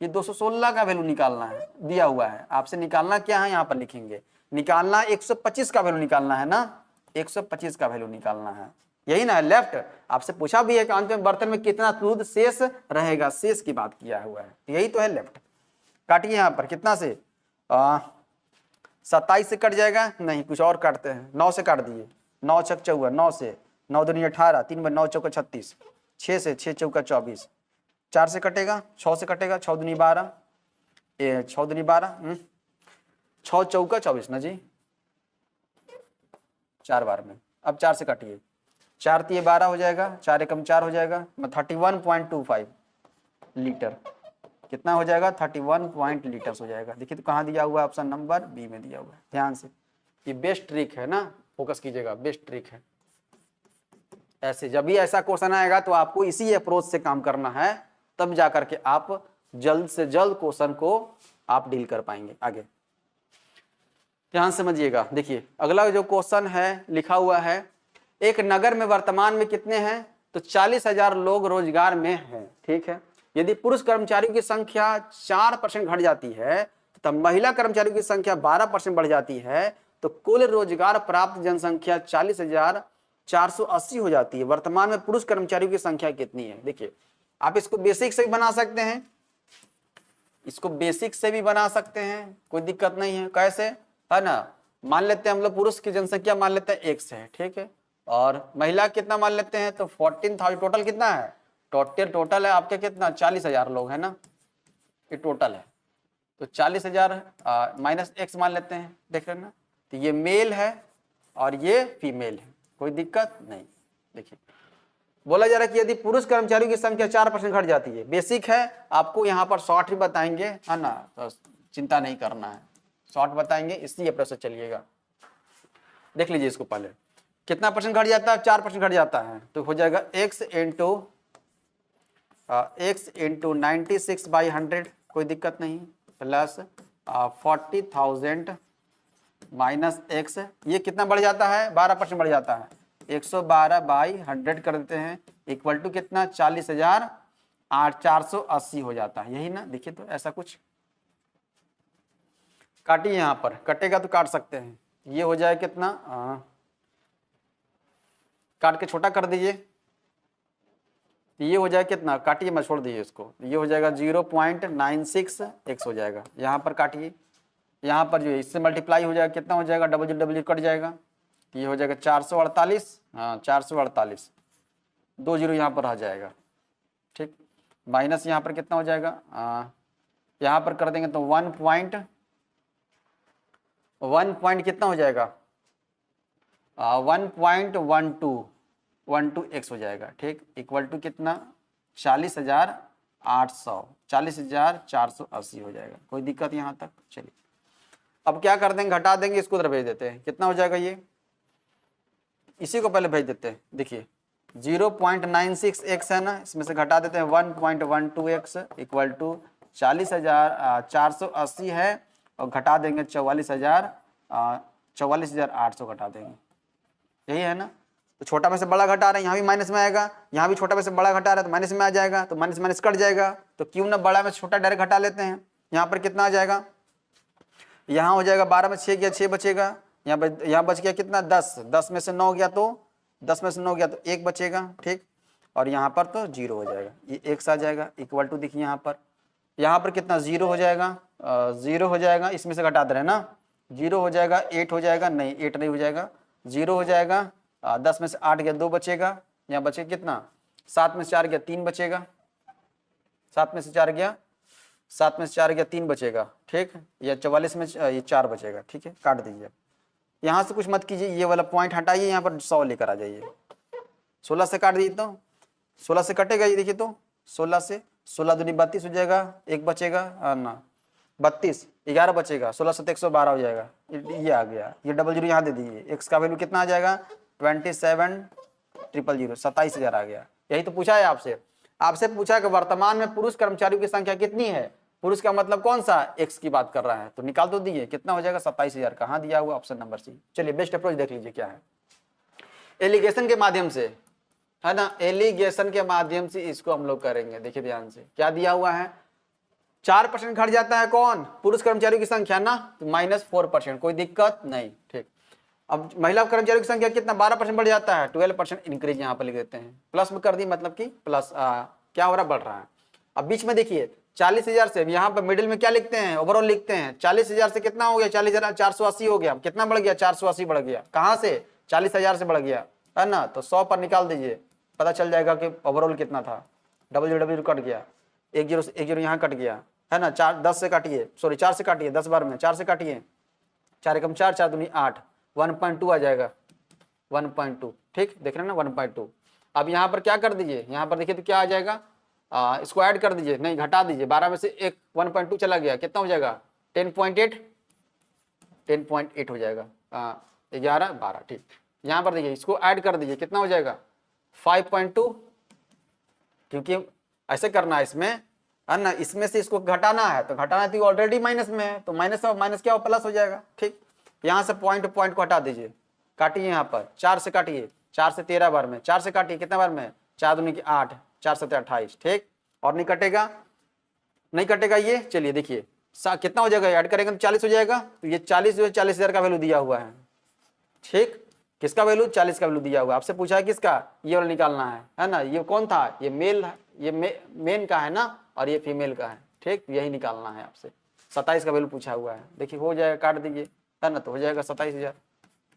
ये 216 का वैल्यू निकालना है, दिया हुआ है। आपसे निकालना क्या है, यहाँ पर लिखेंगे, निकालना 125 का वैल्यू निकालना है ना, 125 का वैल्यू निकालना है, यही ना है लेफ्ट। आपसे पूछा भी है कि अंत में बर्तन में कितना दूध शेष रहेगा, शेष की बात किया हुआ है, यही तो है लेफ्ट। काटिए यहाँ पर कितना से, 27 से कट जाएगा, नहीं कुछ और काटते हैं, 9 से काट दिए, 9 छक 54, 9 से 9 दूनी 18, 3 बार 9 चौका 36, 6 से 6 चौका 24, 4 से कटेगा, 6 से कटेगा, 6 दूनी 12, 6 दूनी 12, 6 चौका 24 ना जी, 4 बार में। अब 4 से काटिए, 4 तिये 12 हो जाएगा, 4 एकम 4 हो जाएगा, 31.25 लीटर। कितना हो जाएगा? 31 लीटर्स हो जाएगा। देखिए तो कहाँ दिया हुआ है? ऑप्शन नंबर बी में दिया हुआ है। ध्यान से, ये बेस्ट ट्रिक है ना, फोकस कीजिएगा, बेस्ट ट्रिक है। ऐसे जब भी ऐसा क्वेश्चन आएगा तो आपको इसी अप्रोच से काम करना है, तब जाकर के आप जल्द से जल्द क्वेश्चन को आप डील कर पाएंगे। आगे ध्यान समझिएगा। देखिए अगला जो क्वेश्चन है लिखा हुआ है, एक नगर में वर्तमान में कितने हैं? तो 40,000 लोग रोजगार में हैं। ठीक है, यदि पुरुष कर्मचारियों की संख्या 4% घट जाती है तब महिला कर्मचारियों की संख्या 12% बढ़ जाती है, तो कुल रोजगार प्राप्त जनसंख्या 40,480 हो जाती है। वर्तमान में पुरुष कर्मचारियों की संख्या कितनी है? देखिए आप इसको बेसिक से भी बना सकते हैं, इसको बेसिक से भी बना सकते हैं, कोई दिक्कत नहीं है। कैसे है ना, मान लेते हैं हम लोग पुरुष की जनसंख्या मान लेते हैं 1 है, ठीक है, और महिला कितना मान लेते हैं? तो 14,000। टोटल कितना है? टोटल है आपके कितना? 40,000 लोग है ना, ये टोटल है। तो 40,000 माइनस x मान लेते हैं, देख रहे ना, तो ये मेल है और ये फीमेल है, कोई दिक्कत नहीं। देखिए बोला जा रहा है कि यदि पुरुष कर्मचारियों की संख्या 4% घट जाती है, बेसिक है, आपको यहाँ पर शॉर्ट ही बताएंगे है ना, तो चिंता नहीं करना है, शॉर्ट बताएंगे, इसी अप्रोच से चलिएगा। देख लीजिए इसको पहले, कितना परसेंट घट जाता है? 4% घट जाता है, तो हो जाएगा x इंटू 96/100, कोई दिक्कत नहीं, प्लस 40,000 माइनस x, ये कितना बढ़ जाता है? 12% बढ़ जाता है, 112/100 कर देते हैं, इक्वल टू कितना? 40,480 हो जाता है, यही ना। देखिए तो ऐसा कुछ काटिए, यहाँ पर कटेगा तो काट सकते हैं, ये हो जाए कितना, काट के छोटा कर दीजिए, ये हो जाएगा कितना? काटिए, मैं छोड़ दीजिए इसको, ये हो जाएगा 0.96x हो जाएगा। यहाँ पर काटिए, यहाँ पर जो है इससे मल्टीप्लाई हो जाएगा, कितना हो जाएगा? डबल कट जाएगा, ये हो जाएगा 448, हाँ 448, 2 जीरो यहाँ पर आ जाएगा, ठीक, माइनस यहाँ पर कितना हो जाएगा? यहाँ पर कर देंगे तो 1 पॉइंट कितना हो जाएगा? 1.12x हो जाएगा, ठीक, इक्वल टू कितना? 40,480 हो जाएगा, कोई दिक्कत यहाँ तक? चलिए अब क्या कर देंगे? घटा देंगे, इसको उधर भेज देते हैं, कितना हो जाएगा? ये इसी को पहले भेज देते हैं। देखिए 0.96x है ना, इसमें से घटा देते हैं 1.12x इक्वल टू 40,480 है, और घटा देंगे 44,800 घटा देंगे, यही है ना। तो छोटा में से बड़ा घटा रहे हैं, यहाँ भी माइनस में आएगा, यहाँ भी छोटा में से बड़ा घटा रहा है तो माइनस में आ जाएगा, तो माइनस माइनस कट जाएगा, तो क्यों ना बड़ा में छोटा डायरेक्ट घटा लेते हैं। यहाँ पर कितना आ जाएगा? यहाँ हो जाएगा 12 में 6 गया, 6 बचेगा, यहाँ बच गया कितना? 10 में से 9 गया तो 10 में से 9 गया तो 1 बचेगा, ठीक, और यहाँ पर तो 0 हो जाएगा, ये x आ जाएगा, इक्वल टू देखिए यहाँ पर कितना? 0 हो जाएगा, 0 हो जाएगा, इसमें से घटा दे रहे हैं ना, 0 हो जाएगा, 8 हो जाएगा, नहीं 8 नहीं हो जाएगा, 0 हो जाएगा, 10 में से 8 गया 2 बचेगा, यहाँ बचेगा कितना? 7 में से 4 गया 3 बचेगा, 7 में से 4 गया 3 बचेगा, ठीक, या 44 में ये 4 बचेगा, ठीक है, काट दीजिए। यहाँ से कुछ मत कीजिए, ये वाला पॉइंट हटाइए, यहाँ पर 100 लेकर आ जाइए, 16 से काट दीजिए, तो 16 से कटेगा ये, देखिए तो 16 से 16 दूनी 32 हो जाएगा, 1 बचेगा ना 32, 11 बचेगा, 16 से 112 हो जाएगा, ये आ गया, ये डबल जीरो यहाँ दे दीजिए, x का वैल्यू कितना आ जाएगा? 27,000, 27,000 आ गया। यही तो पूछा है आपसे पूछा है कि वर्तमान में पुरुष कर्मचारियों की संख्या कितनी है? पुरुष का मतलब कौन सा? x की बात कर रहा है, तो निकाल तो दिए, कितना हो जाएगा? 27,000, कहाँ दिया हुआ? Option number C. चलिए बेस्ट अप्रोच देख लीजिए क्या है, एलिगेशन के माध्यम से, है ना, एलिगेशन के माध्यम से इसको हम लोग करेंगे। देखिए ध्यान से, क्या दिया हुआ है? 4% घट जाता है कौन? पुरुष कर्मचारियों की संख्या ना, तो -4%, कोई दिक्कत नहीं, ठीक। अब महिला कर्मचारियों की संख्या कितना? 12% बढ़ जाता है, 12% इंक्रीज यहाँ पर लिख देते हैं, प्लस में कर दी, मतलब कि प्लस क्या हो रहा है? बढ़ रहा है। अब बीच में देखिए 40,000 से, यहाँ पर मिडिल में क्या लिखते हैं? ओवरऑल लिखते हैं, 40,000 से कितना हो गया? 40,480 हो गया, कितना बढ़ गया? 480 बढ़ गया, कहाँ से? 40,000 से बढ़ गया, है ना, तो 100 पर निकाल दीजिए, पता चल जाएगा कि ओवरऑल कितना था। डब्ल्यू कट गया, 1 जीरो यहाँ कट गया, है ना, 10 से काटिए, सॉरी 4 से काटिए, 10 बार में 4 से काटिए, 4 एकम 4, 4 दूनी 8, 1.2 आ जाएगा, 1.2, ठीक, देख रहे हैं ना 1.2। अब यहाँ पर क्या कर दीजिए, यहाँ पर देखिए तो क्या आ जाएगा, इसको ऐड कर दीजिए, नहीं घटा दीजिए, 12 में से एक 1.2 चला गया, कितना हो जाएगा 10.8, 10.8 हो जाएगा, 11 12, ठीक। यहाँ पर देखिए इसको ऐड कर दीजिए, कितना हो जाएगा 5.2, क्योंकि ऐसे करना है इसमें, है ना, इसमें से इसको घटाना है, तो घटाना है तो ऑलरेडी माइनस में है, तो माइनस माइनस क्या हो प्लस हो जाएगा, ठीक। यहाँ से पॉइंट पॉइंट को हटा दीजिए, काटिए यहाँ पर 4 से काटिए, 4 से 13 बार में, 4 से काटिए कितना बार में, 4 दूनी की 8, 4 7 28, ठीक। और नहीं कटेगा, नहीं कटेगा ये, चलिए देखिए कितना हो जाएगा, ऐड करेंगे तो 40 हो जाएगा, तो ये 40 जो है 40,000 का वैल्यू दिया हुआ है, ठीक। किसका वैल्यू, 40 का वैल्यू दिया हुआ है। आपसे पूछा है किसका, ये वाला निकालना है ना, ये कौन था, ये मेल, ये मेन का है ना, और ये फीमेल का है, ठीक, यही निकालना है आपसे। 27 का वैल्यू पूछा हुआ है, देखिए हो जाएगा, काट दीजिए, है ना, तो हो जाएगा 27,000,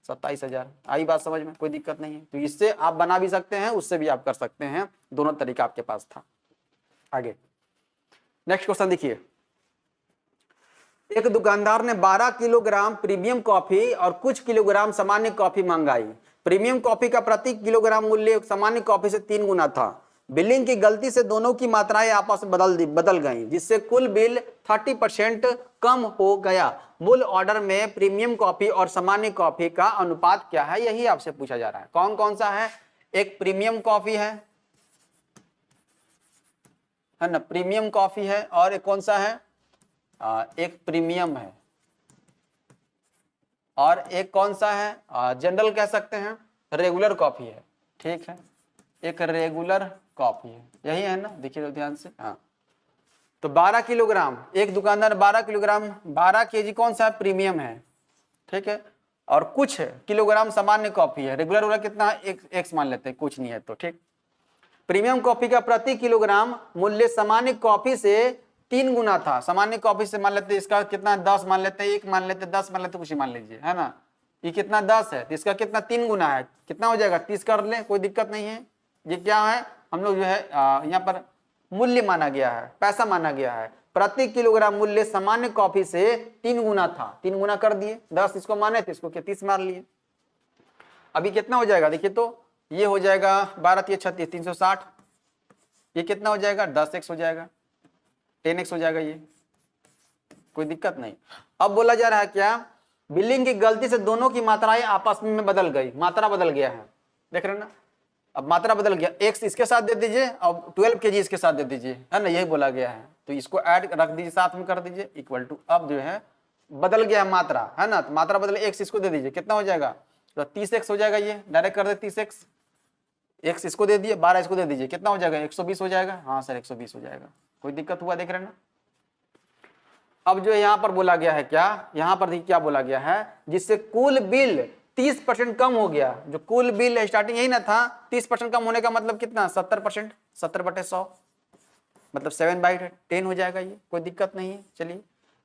27,000। आई बात समझ में, कोई दिक्कत नहीं है। तो इससे आप बना भी सकते हैं, उससे भी आप कर सकते हैं, दोनों तरीका आपके पास था। आगे नेक्स्ट क्वेश्चन देखिए, एक दुकानदार ने 12 किलोग्राम प्रीमियम कॉफी और कुछ किलोग्राम सामान्य कॉफी मंगाई। प्रीमियम कॉफी का प्रति किलोग्राम मूल्य सामान्य कॉफी से 3 गुना था। बिलिंग की गलती से दोनों की मात्राएं आपस में बदल गईं, जिससे कुल बिल 30% कम हो गया। मूल ऑर्डर में प्रीमियम कॉफी और सामान्य कॉफी का अनुपात क्या है, यही आपसे पूछा जा रहा है। कौन कौन सा है, एक प्रीमियम कॉफी है ना, प्रीमियम कॉफी है, और एक कौन सा है, एक प्रीमियम है, और एक कौन सा है, जनरल कह सकते हैं, रेगुलर कॉफी है, ठीक है, एक रेगुलर कॉफी है, यही है ना, देखिए ध्यान से। हाँ, तो 12 किलोग्राम, एक दुकानदार 12 किलोग्राम, 12 केजी कौन सा प्रीमियम है, ठीक है, और कुछ किलोग्राम सामान्य कॉफी है। रेगुलर वाला कितना है, एक्स मान लेते हैं, कुछ नहीं है तो, ठीक। प्रीमियम कॉफी का प्रति किलोग्राम मूल्य सामान्य कॉफी से 3 गुना था। सामान्य कॉफी से मान लेते इसका कितना 10 मान लेते, 1 मान लेते, 10 मान लेते, कुछ ही मान लीजिए, है ना, ये कितना 10 है, तो इसका कितना 3 गुना है, कितना हो जाएगा 30 कर ले, कोई दिक्कत नहीं है। ये क्या है, हम लोग जो है यहाँ पर मूल्य माना गया है, पैसा माना गया है। प्रति किलोग्राम मूल्य सामान्य कॉफी से 3 गुना था, 3 गुना कर दिए, 10 इसको माने थे, इसको 30 मार लिए। अभी कितना हो जाएगा, देखिए तो ये हो जाएगा 12 3 36 360, ये कितना हो जाएगा 10x हो जाएगा, 10x हो जाएगा, ये कोई दिक्कत नहीं। अब बोला जा रहा है क्या, बिलिंग की गलती से दोनों की मात्राएं आपस में बदल गई, मात्रा बदल गया है, देख रहे हैं ना, अब मात्रा बदल गया, x इसके साथ दे दीजिए और 12 kg इसके साथ दे दीजिए, है ना, यही बोला गया है। तो इसको ऐड रख दीजिए, साथ में कर दीजिए, इक्वल टू, अब जो है बदल गया मात्रा, है ना, तो मात्रा बदल, x इसको दे दीजिए, कितना हो जाएगा, तो 30x हो जाएगा, ये डायरेक्ट कर दे 30x, x इसको दे दिए, 12 इसको दे दीजिए, कितना हो जाएगा 120 हो जाएगा, हाँ सर 120 हो जाएगा, कोई दिक्कत हुआ, देख रहे हैं ना। अब जो यहाँ पर बोला गया है क्या, यहाँ पर देखिए क्या बोला गया है, जिससे कुल बिल 30% कम हो गया। जो कुल बिल स्टार्टिंग यही ना था, 30% कम होने का मतलब कितना 70%, 70/100 मतलब 7/10 हो जाएगा, ये कोई दिक्कत नहीं है। चलिए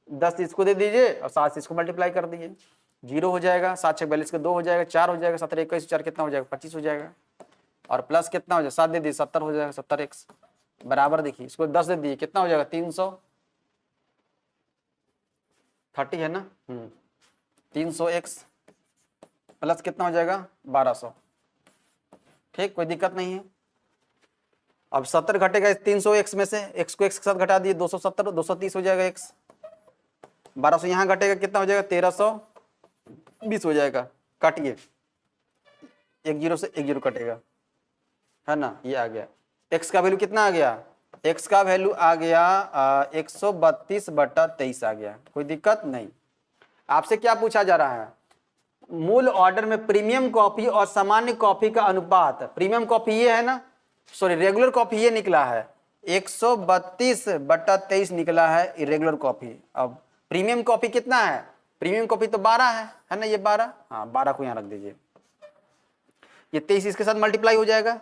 10 इसको दे दीजिए और 7 इसको मल्टीप्लाई कर दीजिए, 0 हो जाएगा, 7 6 42 का 2 हो जाएगा, 4 हो जाएगा, 17 21 4 कितना हो जाएगा 25 हो जाएगा, और प्लस कितना हो जाएगा 7 दे दीजिए 70 हो जाएगा, 70x बराबर, देखिए इसको 10 दे दीजिए, कितना हो जाएगा 330 है ना, 300x प्लस कितना हो जाएगा 1200, ठीक, कोई दिक्कत नहीं है। अब 70 घटेगा 300x में से, x को x के साथ घटा दिए 270, 230 हो जाएगा x, 1200 यहाँ घटेगा, कितना हो जाएगा 1320 हो जाएगा, काटिए, 1 0 से 1 0 कटेगा, है ना, ये आ गया। x का वैल्यू कितना आ गया, x का वैल्यू आ गया 132/23 आ गया, कोई दिक्कत नहीं। आपसे क्या पूछा जा रहा है, मूल ऑर्डर में प्रीमियम कॉफी और सामान्य कॉफी का अनुपात, प्रीमियम कॉफी ये है ना, सॉरी रेगुलर कॉफी ये निकला है, 132/23 निकला है इरेगुलर कॉफी। अब प्रीमियम कॉफी कितना है, प्रीमियम कॉफी तो 12 है ना, ये 12, हाँ 12 को यहाँ रख दीजिए, ये 23 इसके साथ मल्टीप्लाई हो जाएगा,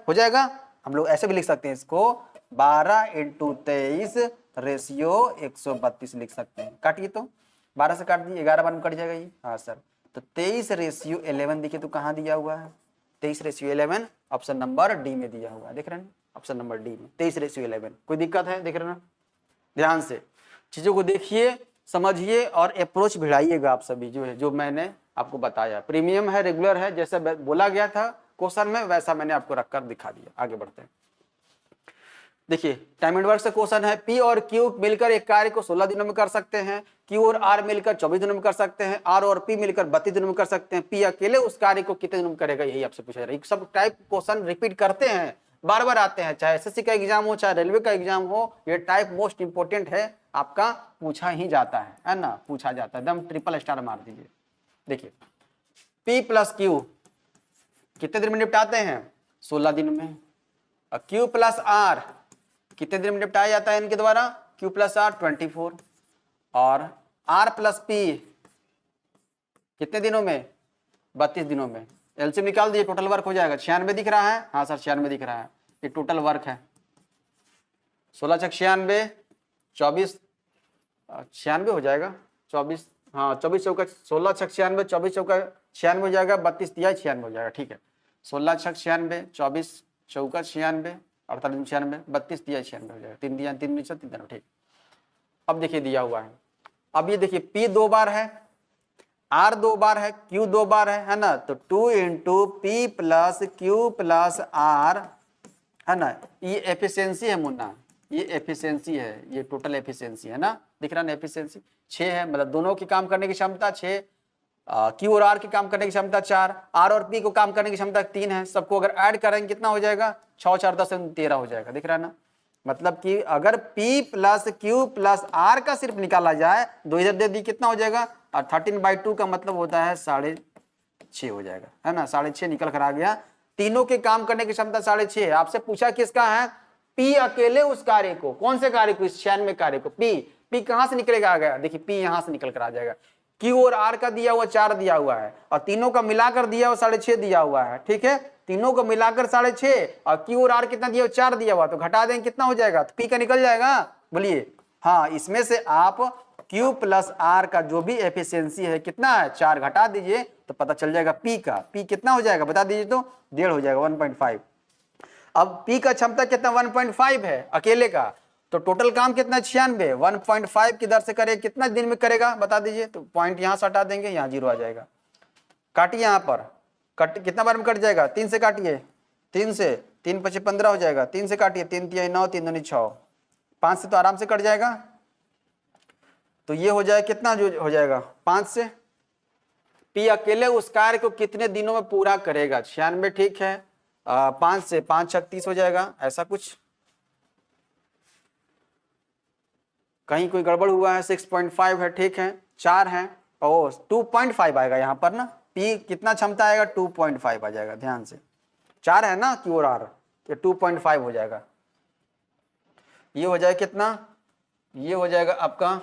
हम लोग ऐसे भी लिख सकते हैं इसको, 12 × 23 रेशियो 132 लिख सकते हैं। काटिए तो 12 से काट दिए, 11 बार में कट जाएगा ये, हाँ सर, तो 23/11 देखिए तो कहाँ दिया हुआ है, 23/11 ऑप्शन नंबर डी में दिया हुआ है, देख रहे हैं ऑप्शन नंबर डी में 23/11, कोई दिक्कत है, देख रहे हैं ना, ध्यान से चीजों को देखिए, समझिए और अप्रोच भिड़ाइएगा आप सभी, जो है जो मैंने आपको बताया। प्रीमियम है, रेगुलर है, जैसे बोला गया था क्वेश्चन में वैसा मैंने आपको रखकर दिखा दिया। आगे बढ़ते हैं। देखिए टाइम एंड वर्क से क्वेश्चन है, पी और क्यू मिलकर एक कार्य को 16 दिनों में कर सकते हैं, क्यू और आर मिलकर 24 दिनों में कर सकते हैं, आर और पी मिलकर 32 दिनों में कर सकते हैं, पी अकेले उस कार्य को कितने दिनों में करेगा, यही आपसे पूछा जा रहा है। सब टाइप क्वेश्चन रिपीट करते हैं, बार बार आते हैं, चाहे एसएससी का एग्जाम हो चाहे रेलवे का एग्जाम हो, ये टाइप मोस्ट इंपोर्टेंट है, आपका पूछा ही जाता है ना, पूछा जाता है, एकदम ट्रिपल स्टार मार दीजिए। देखिए पी प्लस क्यू कितने दिन में निपटाते हैं, 16 दिन में। और क्यू प्लस आर कितने दिन में निपटाया जाता है इनके द्वारा, क्यू प्लस आर 24। और आर प्लस पी कितने दिनों में, 32 दिनों में। एलसीएम निकाल दिए, टोटल वर्क हो जाएगा 96 दिख रहा है, हाँ सर 96 दिख रहा है, ये टोटल वर्क है। 16 छक 96, 24 96 हो जाएगा, 24 हाँ 24 चौका 16 छक 96, 24 चौका 96 हो जाएगा, 32 दिया 96 हो जाएगा, ठीक है। 16 छक 96, 24 चौका 96, 48 96, 32 दिया 96 हो जाएगा, 3 दिया 3 नीचे 3 ठीक। अब देखिए दिया हुआ है, अब ये देखिए पी 2 बार है, आर 2 बार है, क्यू 2 बार है ना, तो 2 into P plus Q plus R है ना, ये एफिशिएंसी है मुन्ना, ये एफिशिएंसी है, ये टोटल एफिशिएंसी है ना, दिख रहा है ना एफिशिएंसी 6 है, मतलब दोनों की काम करने की क्षमता 6, क्यू और आर की काम करने की क्षमता 4, आर और पी को काम करने की क्षमता 3 है। सबको अगर ऐड करेंगे कितना हो जाएगा, 6 4 10 13 हो जाएगा, दिख रहा है ना। मतलब कि अगर P plus Q plus R का सिर्फ निकाला जाए, 2 इधर दे दी कितना हो जाएगा, और 13/2 का मतलब होता है 6.5 हो जाएगा, है ना, 6.5 निकल कर आ गया। तीनों के काम करने की क्षमता 6.5 है। आपसे पूछा किसका है, P अकेले उस कार्य को, कौन से कार्य को, इस 96 कार्य को, P कहां से निकलेगा, आ गया देखिए P यहां से निकल कर आ जाएगा। Q और R का दिया हुआ 4 दिया हुआ है, और तीनों का मिलाकर दिया हुआ 6.5 दिया हुआ है, ठीक है, तीनों को मिलाकर 6.5, और Q और R कितना दिया हुआ 4 दिया हुआ, तो घटा देंगे कितना हो जाएगा, तो P का निकल जाएगा, बोलिए। हाँ, इसमें से आप Q प्लस R का जो भी एफिशिएंसी है कितना है, 4 घटा दीजिए तो पता चल जाएगा P का, P कितना हो जाएगा बता दीजिए, तो 1.5 हो जाएगा, 1.5। अब P का क्षमता कितना 1.5 है अकेले का, तो टोटल काम कितना 96, 1.5 की दर से करे, कितना दिन में करेगा बता दीजिए, तो पॉइंट यहां से हटा देंगे, यहां 0 आ जाएगा। काटिए यहां पर, कट कितना बार में कट जाएगा, 3 से काटिए, 3 से 3 5 15 हो जाएगा, 3 से काटिए, 3 3 9 3 2 6, 5 से तो आराम से कट जाएगा, तो ये हो जाएगा कितना जो हो जाएगा 5 से। P अकेले उस कार्य को कितने दिनों में पूरा करेगा, 96 ठीक है, 5 से 5 6 30 हो जाएगा, ऐसा कुछ कहीं कोई गड़बड़ हुआ है, 6.5 है, ठीक है, 4 है, ओ 2.5 आएगा यहाँ पर ना, P कितना क्षमता आएगा 2.5 आ जाएगा, ध्यान से 4 है ना Q और R, ये 2.5 हो जाएगा, ये हो जाएगा कितना, ये हो जाएगा आपका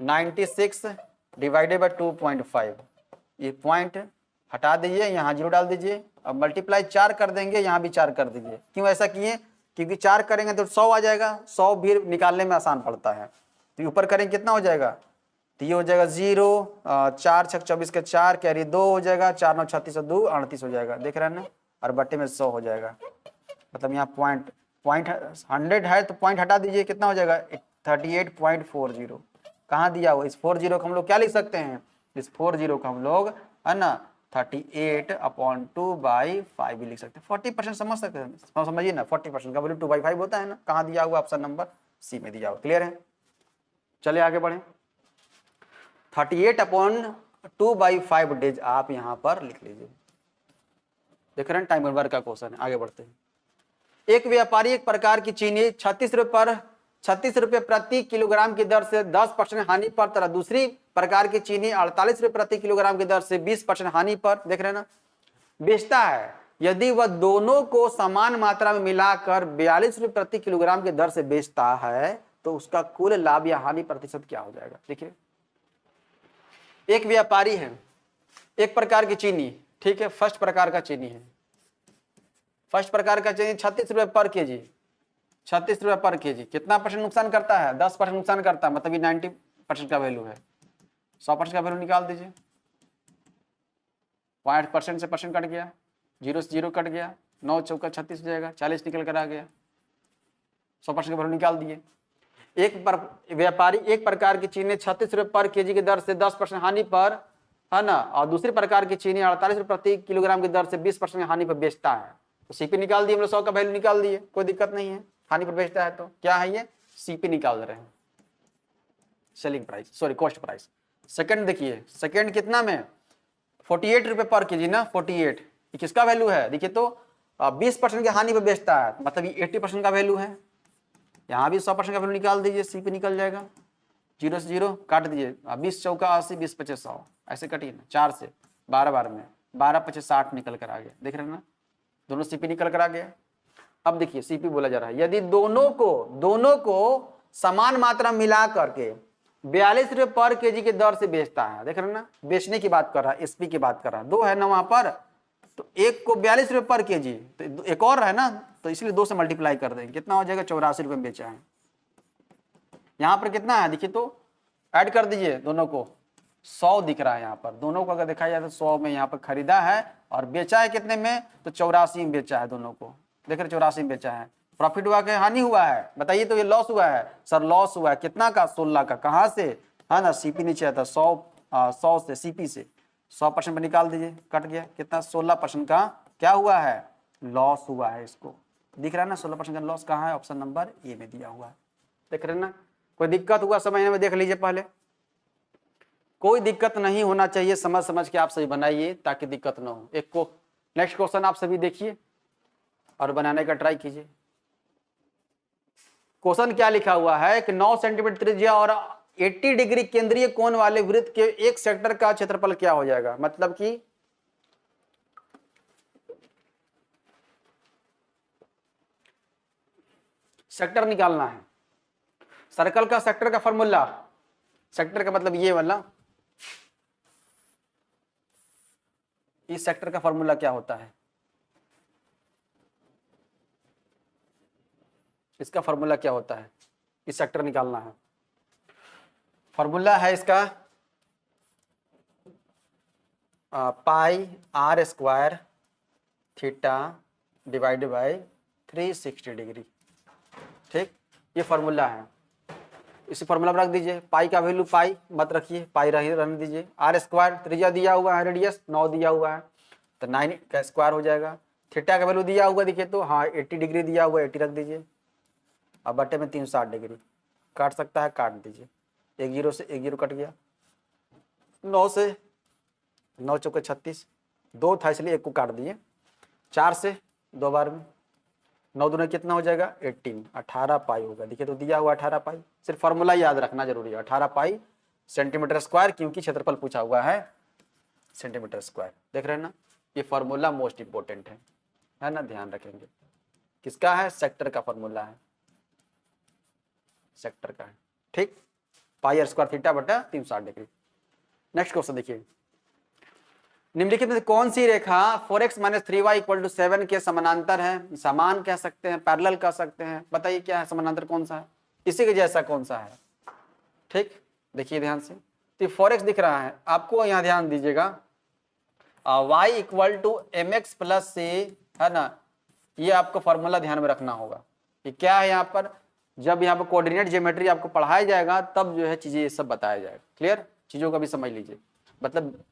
96 डिवाइडेड बाय 2.5, ये पॉइंट हटा दीजिए, यहाँ 0 डाल दीजिए, अब मल्टीप्लाई 4 कर देंगे, यहाँ भी 4 कर दीजिए। क्यों ऐसा किए, क्योंकि 4 करेंगे तो 100 आ जाएगा, 100 भी निकालने में आसान पड़ता है, तो ऊपर करेंगे कितना हो जाएगा, तो ये हो जाएगा 0, 4 6 24 के 4 कैरी 2 हो जाएगा, 4 9 36 2 38 हो जाएगा, देख रहे हैं ना, और बट्टे में 100 हो जाएगा। मतलब यहाँ पॉइंट 100 है तो पॉइंट हटा दीजिए, कितना हो जाएगा 38.40, कहाँ दिया हुआ, इस 40 को हम लोग क्या लिख सकते हैं, इस 40 को हम लोग है ना 38/2/5 भी लिख सकते हैं, 40% समझ सकते हैं, समझिए ना, 40% का वैल्यू 2/5 होता है ना, कहाँ दिया हुआ, ऑप्शन नंबर सी में दिया हुआ, क्लियर है। चलिए आगे बढ़े, 38/2/5 डेज आप यहाँ पर लिख लीजिए, देख रहे हैं टाइम वर्क का क्वेश्चन है। आगे बढ़ते हैं, एक व्यापारी एक प्रकार की चीनी 36 रुपए प्रति किलोग्राम की दर से 10% हानि पर तथा दूसरी प्रकार की चीनी 48 रुपए प्रति किलोग्राम की दर से 20% हानि पर, देख रहे हैं ना, बेचता है। यदि वह दोनों को समान मात्रा में मिलाकर 42 रुपए प्रति किलोग्राम की दर से बेचता है तो उसका कुल लाभ या हानि प्रतिशत क्या हो जाएगा। देखिए एक व्यापारी है, एक प्रकार की चीनी, ठीक है, फर्स्ट प्रकार का चीनी है, फर्स्ट प्रकार का चीनी 36 रुपए पर केजी, 36 रुपए पर केजी, कितना परसेंट नुकसान करता है, 10% नुकसान करता है, मतलब ये 90% का वैल्यू है, 100% का वैल्यू निकाल दीजिए, 5% से परसेंट कट गया, 0 से 0 कट गया, 9 चौका 36 हो जाएगा, 40 निकल कर आ गया, 100% का वैल्यू निकाल दिए। व्यापारी एक प्रकार की चीनी 36 रुपए पर केजी की दर से 10% हानि पर, है ना, और दूसरी प्रकार की चीनी 48 रुपए प्रति किलोग्राम की दर से 20% हानि पर बेचता है। तो सीपी निकाल दिए हम लोग, 100 का वैल्यू निकाल दिए, कोई दिक्कत नहीं है। हानि पर बेचता है तो क्या है, ये सीपी निकाल रहे हैं, selling price, sorry cost price. Second देखिए, सेकंड कितना में 48 रुपए पर केजी ना, 48 ये किसका वैल्यू है, देखिए तो 20% की हानि पर बेचता है, मतलब ये 80% का वैल्यू है। यहाँ भी 100% का वैल्यू निकाल दीजिए, सीपी निकल जाएगा, 0 से 0 काट दीजिए, 20 चौका 80, 20 पचे 100, ऐसे कटिए ना, 4 से 12 बार में 12 पचे 60 निकल कर आ गया, देख रहे हैं ना, दोनों सीपी निकल कर आ गया। अब देखिए सीपी बोला जा रहा है, यदि दोनों को समान मात्रा मिला करके 42 रुपए पर केजी की दर से बेचता है, देख रहे हैं ना, बेचने की बात कर रहा है, एसपी की बात कर रहा है, 2 है ना वहां पर, तो एक को 42 रुपए पर केजी, तो एक और है ना, तो इसलिए 2 से मल्टीप्लाई कर देंगे, कितना हो जाएगा 84 रुपए में बेचा है। यहाँ पर कितना है देखिए तो ऐड कर दीजिए, दोनों को 100 दिख रहा है यहाँ पर, दोनों को अगर देखा जाए तो 100 में यहाँ पर खरीदा है और बेचा है कितने में, तो 84 में बेचा है, दोनों को देख रहे 84 में बेचा है। प्रॉफिट हुआ कि हानि हुआ है, बताइए, तो ये लॉस हुआ है सर, लॉस हुआ है कितना का, 16 का, कहाँ से, है ना, सीपी नीचे आता 100 से, सीपी से 100% पर निकाल दीजिए, कट गया, कितना 16% का क्या हुआ है, लॉस हुआ है। इसको दिख रहा है ना 16% का लॉस कहाँ है, ऑप्शन नंबर ए में दिया हुआ है, देख रहे हैं ना। कोई दिक्कत हुआ समझने में, देख लीजिए पहले, कोई दिक्कत नहीं होना चाहिए, समझ के आप सही बनाइए ताकि दिक्कत ना हो। एक को नेक्स्ट क्वेश्चन आप सभी देखिए और बनाने का ट्राई कीजिए। क्वेश्चन क्या लिखा हुआ है कि 9 सेंटीमीटर त्रिज्या और 80 डिग्री केंद्रीय कोण वाले वृत्त के एक सेक्टर का क्षेत्रफल क्या हो जाएगा, मतलब कि सेक्टर निकालना है। सर्कल का सेक्टर का फॉर्मूला, सेक्टर का मतलब ये वाला, इस सेक्टर का फॉर्मूला क्या होता है, इसका फॉर्मूला क्या होता है, इस सेक्टर निकालना है। फॉर्मूला है इसका पाई r square theta divided by 360 degree, ठीक, ये फॉर्मूला है। इसी फॉर्मूला पर रख दीजिए, पाई का वैल्यू पाई मत रखिए, पाई रहने दीजिए। r स्क्वायर त्रिज्या दिया हुआ है, रेडियस 9 दिया हुआ है, तो 9 का स्क्वायर हो जाएगा। थीटा का वैल्यू दिया हुआ देखिए तो, हाँ 80 डिग्री दिया हुआ, 80 रख दीजिए, अब बटे में 360 डिग्री, काट सकता है काट दीजिए, 1 0 से 1 0 कट गया, 9 से 9 चौके 36, 2 था इसलिए 1 को काट दिए, 4 से 2 बार में 9 दूनी कितना हो जाएगा 18, 18 पाई होगा, देखिए तो दिया हुआ 18 पाई। सिर्फ फॉर्मूला याद रखना जरूरी है, 18 पाई सेंटीमीटर स्क्वायर, क्योंकि क्षेत्रफल पूछा हुआ है सेंटीमीटर स्क्वायर, देख रहे हैं ना, ये फॉर्मूला मोस्ट इंपोर्टेंट है ना, ध्यान रखेंगे। किसका है, सेक्टर का फॉर्मूला है, सेक्टर का है, ठीक, पाई r स्क्वायर थीटा बटा 360 डिग्री। नेक्स्ट क्वेश्चन देखिए, निम्नलिखित में कौन सी रेखा 4x - 3y = 7 के समानांतर है, समान कह सकते हैं, पैरेलल कह सकते हैं, बताइए क्या है, समानांतर कौन सा है, इसी के जैसा कौन सा है, ठीक, देखिए ध्यान से, तो 4x दिख रहा है आपको, यहाँ ध्यान दीजिएगा, y = mx + c, है ना, ये आपको फॉर्मूला ध्यान में रखना होगा। ये क्या है, यहाँ पर जब यहाँ पर कोऑर्डिनेट ज्योमेट्री आपको पढ़ाया जाएगा तब जो है चीजें ये सब बताया जाएगा, क्लियर, चीजों का भी समझ लीजिए, मतलब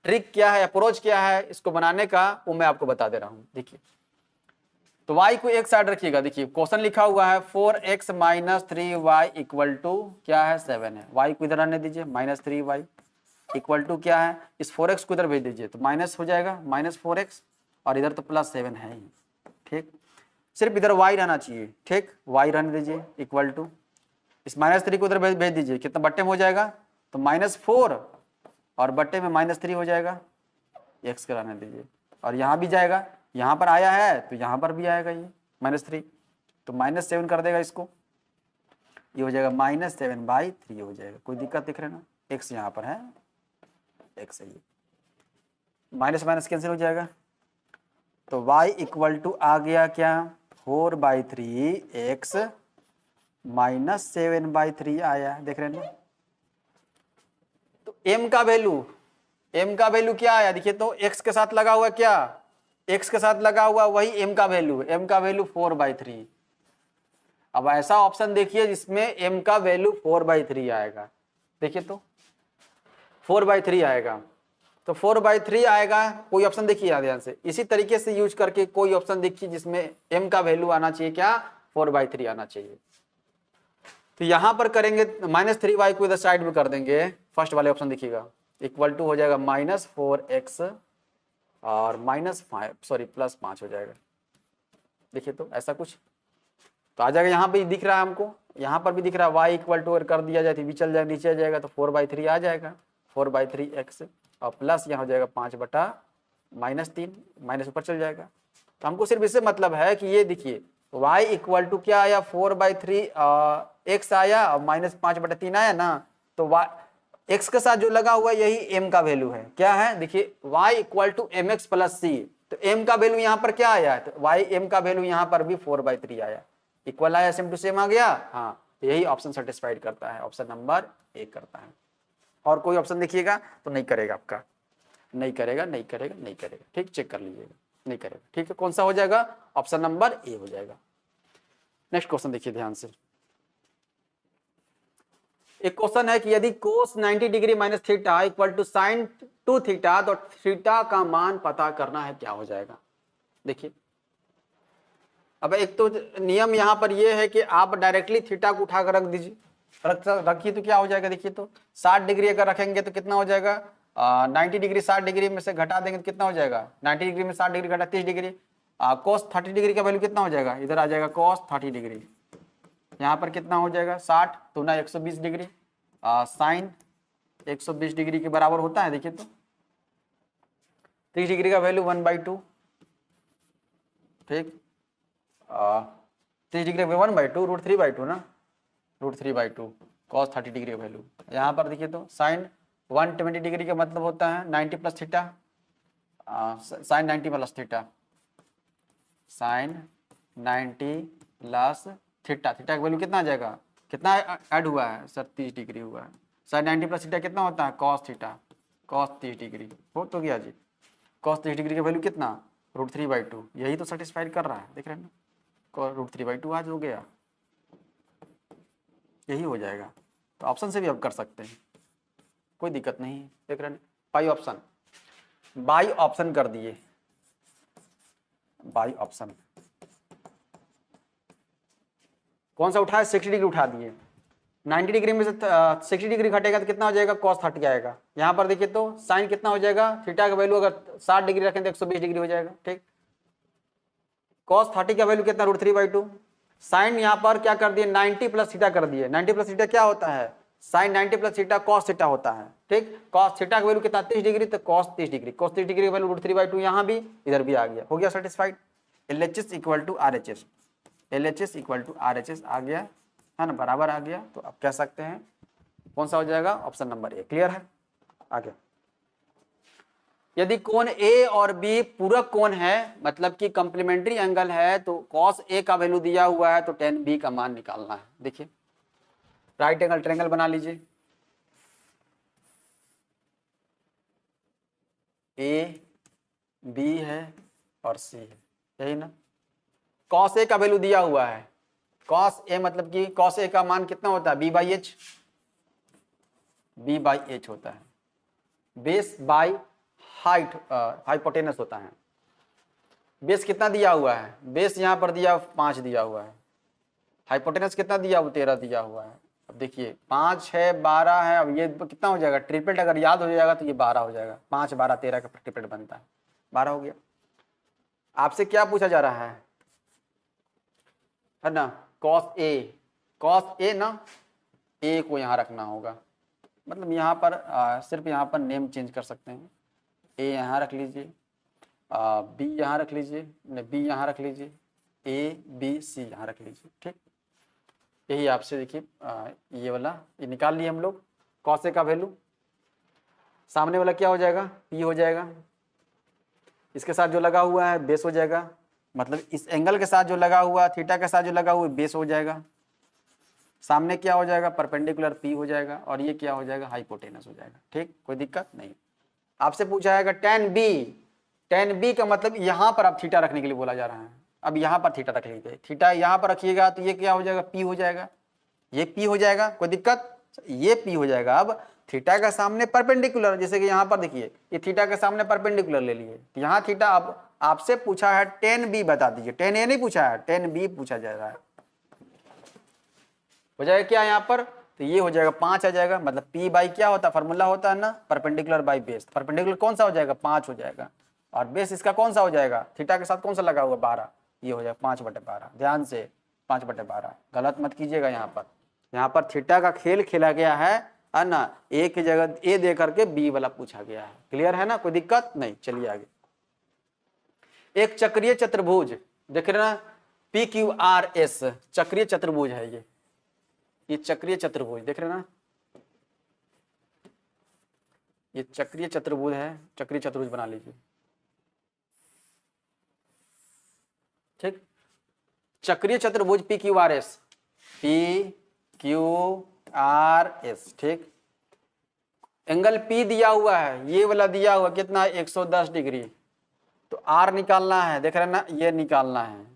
ट्रिक क्या है, अप्रोच क्या है इसको बनाने का, वो मैं आपको बता दे रहा हूँ। देखिए तो y को एक साइड रखिएगा, देखिए क्वेश्चन लिखा हुआ है 4x - 3y = क्या है 7 है, y को इधर आने दीजिए, -3y = क्या है, इस 4x को इधर भेज दीजिए तो माइनस हो जाएगा, -4x, और इधर तो +7 है ही, ठीक, सिर्फ इधर y रहना चाहिए, ठीक, y रहने दीजिए, = इस -3 को इधर भेज दीजिए, कितना बट्टे में हो जाएगा, तो -4 और बट्टे में -3 हो जाएगा, x कराने दीजिए, और यहाँ भी जाएगा, यहाँ पर आया है तो यहाँ पर भी आएगा ये -3, तो -7 कर देगा इसको, ये हो जाएगा -7/3 हो जाएगा, कोई दिक्कत दिख रहा है ना, x यहाँ पर है, x है ये, माइनस माइनस कैंसिल हो जाएगा, तो y = आ गया क्या 4/3 x -7/3 आया, देख रहे हैं ना। तो m का वैल्यू क्या आया, देखिए तो x के साथ लगा हुआ, क्या x के साथ लगा हुआ वही m का वैल्यू 4/3, अब ऐसा ऑप्शन देखिए जिसमें m का वैल्यू 4/3 आएगा, देखिए तो 4/3 आएगा, तो 4/3 आएगा। कोई ऑप्शन देखिए ध्यान से, इसी तरीके से यूज करके कोई ऑप्शन देखिए जिसमें m का वैल्यू आना चाहिए क्या, 4/3 आना चाहिए। तो यहां पर करेंगे -3y को इधर साइड में कर देंगे, फर्स्ट वाले ऑप्शन देखिएगा, इक्वल टू हो जाएगा -4x और +5 हो जाएगा, देखिए तो ऐसा कुछ तो आ जाएगा। यहाँ पे दिख रहा है हमको, यहाँ पर भी दिख रहा है y इक्वल टू अगर कर दिया जाए तो भी चल जाएगा, नीचे आ जाएगा तो 4/3 आ जाएगा, 4/3x और प्लस यहाँ हो जाएगा 5/-3 माइनस ऊपर चल जाएगा। तो हमको सिर्फ इससे मतलब है कि ये देखिए y इक्वल टू क्या आया, 4/3 x आया और -5/3 आया ना, तो y x के साथ जो लगा हुआ है यही m का वैल्यू है, क्या है देखिए y equal to mx plus c, तो m का वैल्यू यहाँ पर क्या आया, तो y m का वैल्यू यहाँ पर भी 4/3 आया, इक्वल आया, सेम टू सेम आ गया। हाँ, तो यही ऑप्शन सेटिस्फाइड करता है, ऑप्शन नंबर ए करता है। और कोई ऑप्शन देखिएगा तो नहीं करेगा, आपका नहीं करेगा, नहीं करेगा, नहीं करेगा, ठीक, चेक कर लीजिएगा, नहीं करेगा, ठीक है। कौन सा हो जाएगा, ऑप्शन नंबर ए हो जाएगा। नेक्स्ट क्वेश्चन देखिए ध्यान से, एक क्वेश्चन है कि यदि cos 90 degree minus theta equal to sine 2 theta, तो थीटा का मान पता करना है, क्या हो जाएगा। देखिए अब एक तो नियम यहाँ पर ये है कि आप डायरेक्टली थीटा को उठाकर रख दीजिए, रखिए तो क्या हो जाएगा, देखिए तो 60 डिग्री अगर रखेंगे तो कितना हो जाएगा, 90 डिग्री 60 डिग्री में से घटा देंगे तो कितना हो जाएगा, 90 डिग्री में 60 डिग्री घटा 30 डिग्री, cos 30 डिग्री का वैल्यू कितना हो जाएगा, इधर आ जाएगा cos 30 डिग्री, यहाँ पर कितना हो जाएगा 60 दूना 120 डिग्री, साइन 120 डिग्री के बराबर होता है, देखिए तो 30 डिग्री का वैल्यू 1/2, ठीक, 30 डिग्री 1/2 √3/2 ना, √3/2 cos 30 डिग्री का वैल्यू। यहाँ पर देखिए तो साइन 120 डिग्री का मतलब होता है 90 plus theta, sine 90 plus theta, sine 90 plus theta, theta का वैल्यू कितना आ जाएगा, कितना ऐड हुआ है सर, 30 डिग्री हुआ है, साइन 90 प्लस थीटा कितना होता है, cos थीटा, cos 30 डिग्री हो तो गया जी, cos 30 डिग्री का वैल्यू कितना, √3/2, यही तो सेटिस्फाइड कर रहा है, देख रहे हैं ना, √3/2 आज हो गया, यही हो जाएगा। तो ऑप्शन से भी अब कर सकते हैं, कोई दिक्कत नहीं, देख रहे हैं, बाई ऑप्शन कर दिए, बाई ऑप्शन कौन सा उठाया, 60 डिग्री उठा दिए, 90 डिग्री में से 60 डिग्री घटेगा तो कितना हो जाएगा, cos 30 आएगा। यहाँ पर देखिए तो साइन कितना हो जाएगा, थीटा का वैल्यू अगर 60 डिग्री रखें तो 120 डिग्री हो जाएगा, ठीक, cos 30 का वैल्यू कितना, √3/2, साइन यहाँ पर क्या कर दिए 90 प्लस थीटा कर दिए, 90 प्लस थीटा क्या होता है, sine 90 plus theta cos theta होता है, ठीक, cos थीटा का वैल्यू कितना 30 डिग्री, तो cos 30 डिग्री, cos 30 डिग्री का वैल्यू √3/2 यहाँ भी इधर भी आ गया, हो गया satisfied. LHS equal to RHS, LHS equal to RHS आ गया है ना, बराबर आ गया, तो आप कह सकते हैं कौन सा हो जाएगा, ऑप्शन नंबर ए, क्लियर है। आगे, यदि कोण ए और बी पूरक कोण है, मतलब कि कंप्लीमेंट्री एंगल है, तो cos ए का वैल्यू दिया हुआ है तो tan बी का मान निकालना है। देखिए राइट एंगल ट्रायंगल बना लीजिए, ए बी है और सी है, यही ना, cos ए का वैल्यू दिया हुआ है, cos ए मतलब कि cos ए का मान कितना होता है, b/h, b/h होता है, बेस बाय हाइट हाइपोटेनस होता है। बेस कितना दिया हुआ है, बेस यहाँ पर दिया 5 दिया हुआ है, हाइपोटेनस कितना दिया हुआ 13 दिया हुआ है। अब देखिए 5 है 12 है, अब ये कितना हो जाएगा, ट्रिपलेट अगर याद हो जाएगा तो ये 12 हो जाएगा, 5 12 13 का ट्रिपलेट बनता है, 12 हो गया। आपसे क्या पूछा जा रहा है ना, cos ए ना, ए को यहाँ रखना होगा, मतलब यहाँ पर सिर्फ यहाँ पर नेम चेंज कर सकते हैं, ए यहाँ रख लीजिए, बी यहाँ रख लीजिए, बी यहाँ रख लीजिए, ए बी सी यहाँ रख लीजिए, ठीक, यही आपसे देखिए ये वाला ये निकाल लिए हम लोग, cos ए का वैल्यू, सामने वाला क्या हो जाएगा, पी हो जाएगा, इसके साथ जो लगा हुआ है बेस हो जाएगा, मतलब इस एंगल के साथ जो लगा हुआ, थीटा के साथ जो लगा हुआ बेस हो जाएगा, सामने क्या हो जाएगा, परपेंडिकुलर पी हो जाएगा, और ये क्या हो जाएगा, हाइपोटेनस हो जाएगा, ठीक, कोई दिक्कत नहीं। आपसे पूछा जाएगा tan बी का मतलब यहाँ पर आप थीटा रखने के लिए बोला जा रहा है, अब यहाँ पर थीटा रख लीजिए, थीटा यहाँ पर रखिएगा तो ये क्या हो जाएगा, पी हो जाएगा, ये पी हो जाएगा, कोई दिक्कत, ये पी हो जाएगा। अब थीटा का सामने परपेंडिकुलर, जैसे कि यहाँ पर देखिए ये थीटा के सामने परपेंडिकुलर ले लिए, यहाँ थीटा। अब आपसे पूछा है टेन बी बता दीजिए, टेन ए नहीं पूछा है, टेन बी पूछा जा रहा है। हो जाएगा क्या यहाँ पर, तो ये हो जाएगा 5 आ जाएगा, मतलब पी बाई क्या होता है, फार्मूला होता है ना, परपेंडिकुलर बाई बेस। परपेंडिकुलर कौन सा हो जाएगा, 5 हो जाएगा, और बेस इसका कौन सा हो जाएगा, थीटा के साथ कौन सा लगा हुआ, 12, ये हो जाएगा 5/12। ध्यान से 5/12, गलत मत कीजिएगा। यहाँ पर थीटा का खेल खेला गया है ना, ए की जगह ए दे करके बी वाला पूछा गया है। क्लियर है ना, कोई दिक्कत नहीं। चलिए आगे, एक चक्रीय चतुर्भुज देख रहे ना, पी क्यू आर एस चक्रीय चतुर्भुज है ये चक्रीय चतुर्भुज देख रहे ना, ये चक्रीय चतुर्भुज है, चक्रीय चतुर्भुज बना लीजिए। ठीक, चक्रीय चतुर्भुज P Q R S, P Q R S. ठीक, एंगल पी दिया हुआ है, ये वाला दिया हुआ कितना, 110 डिग्री। तो आर निकालना है, देख रहे ना, ये निकालना है।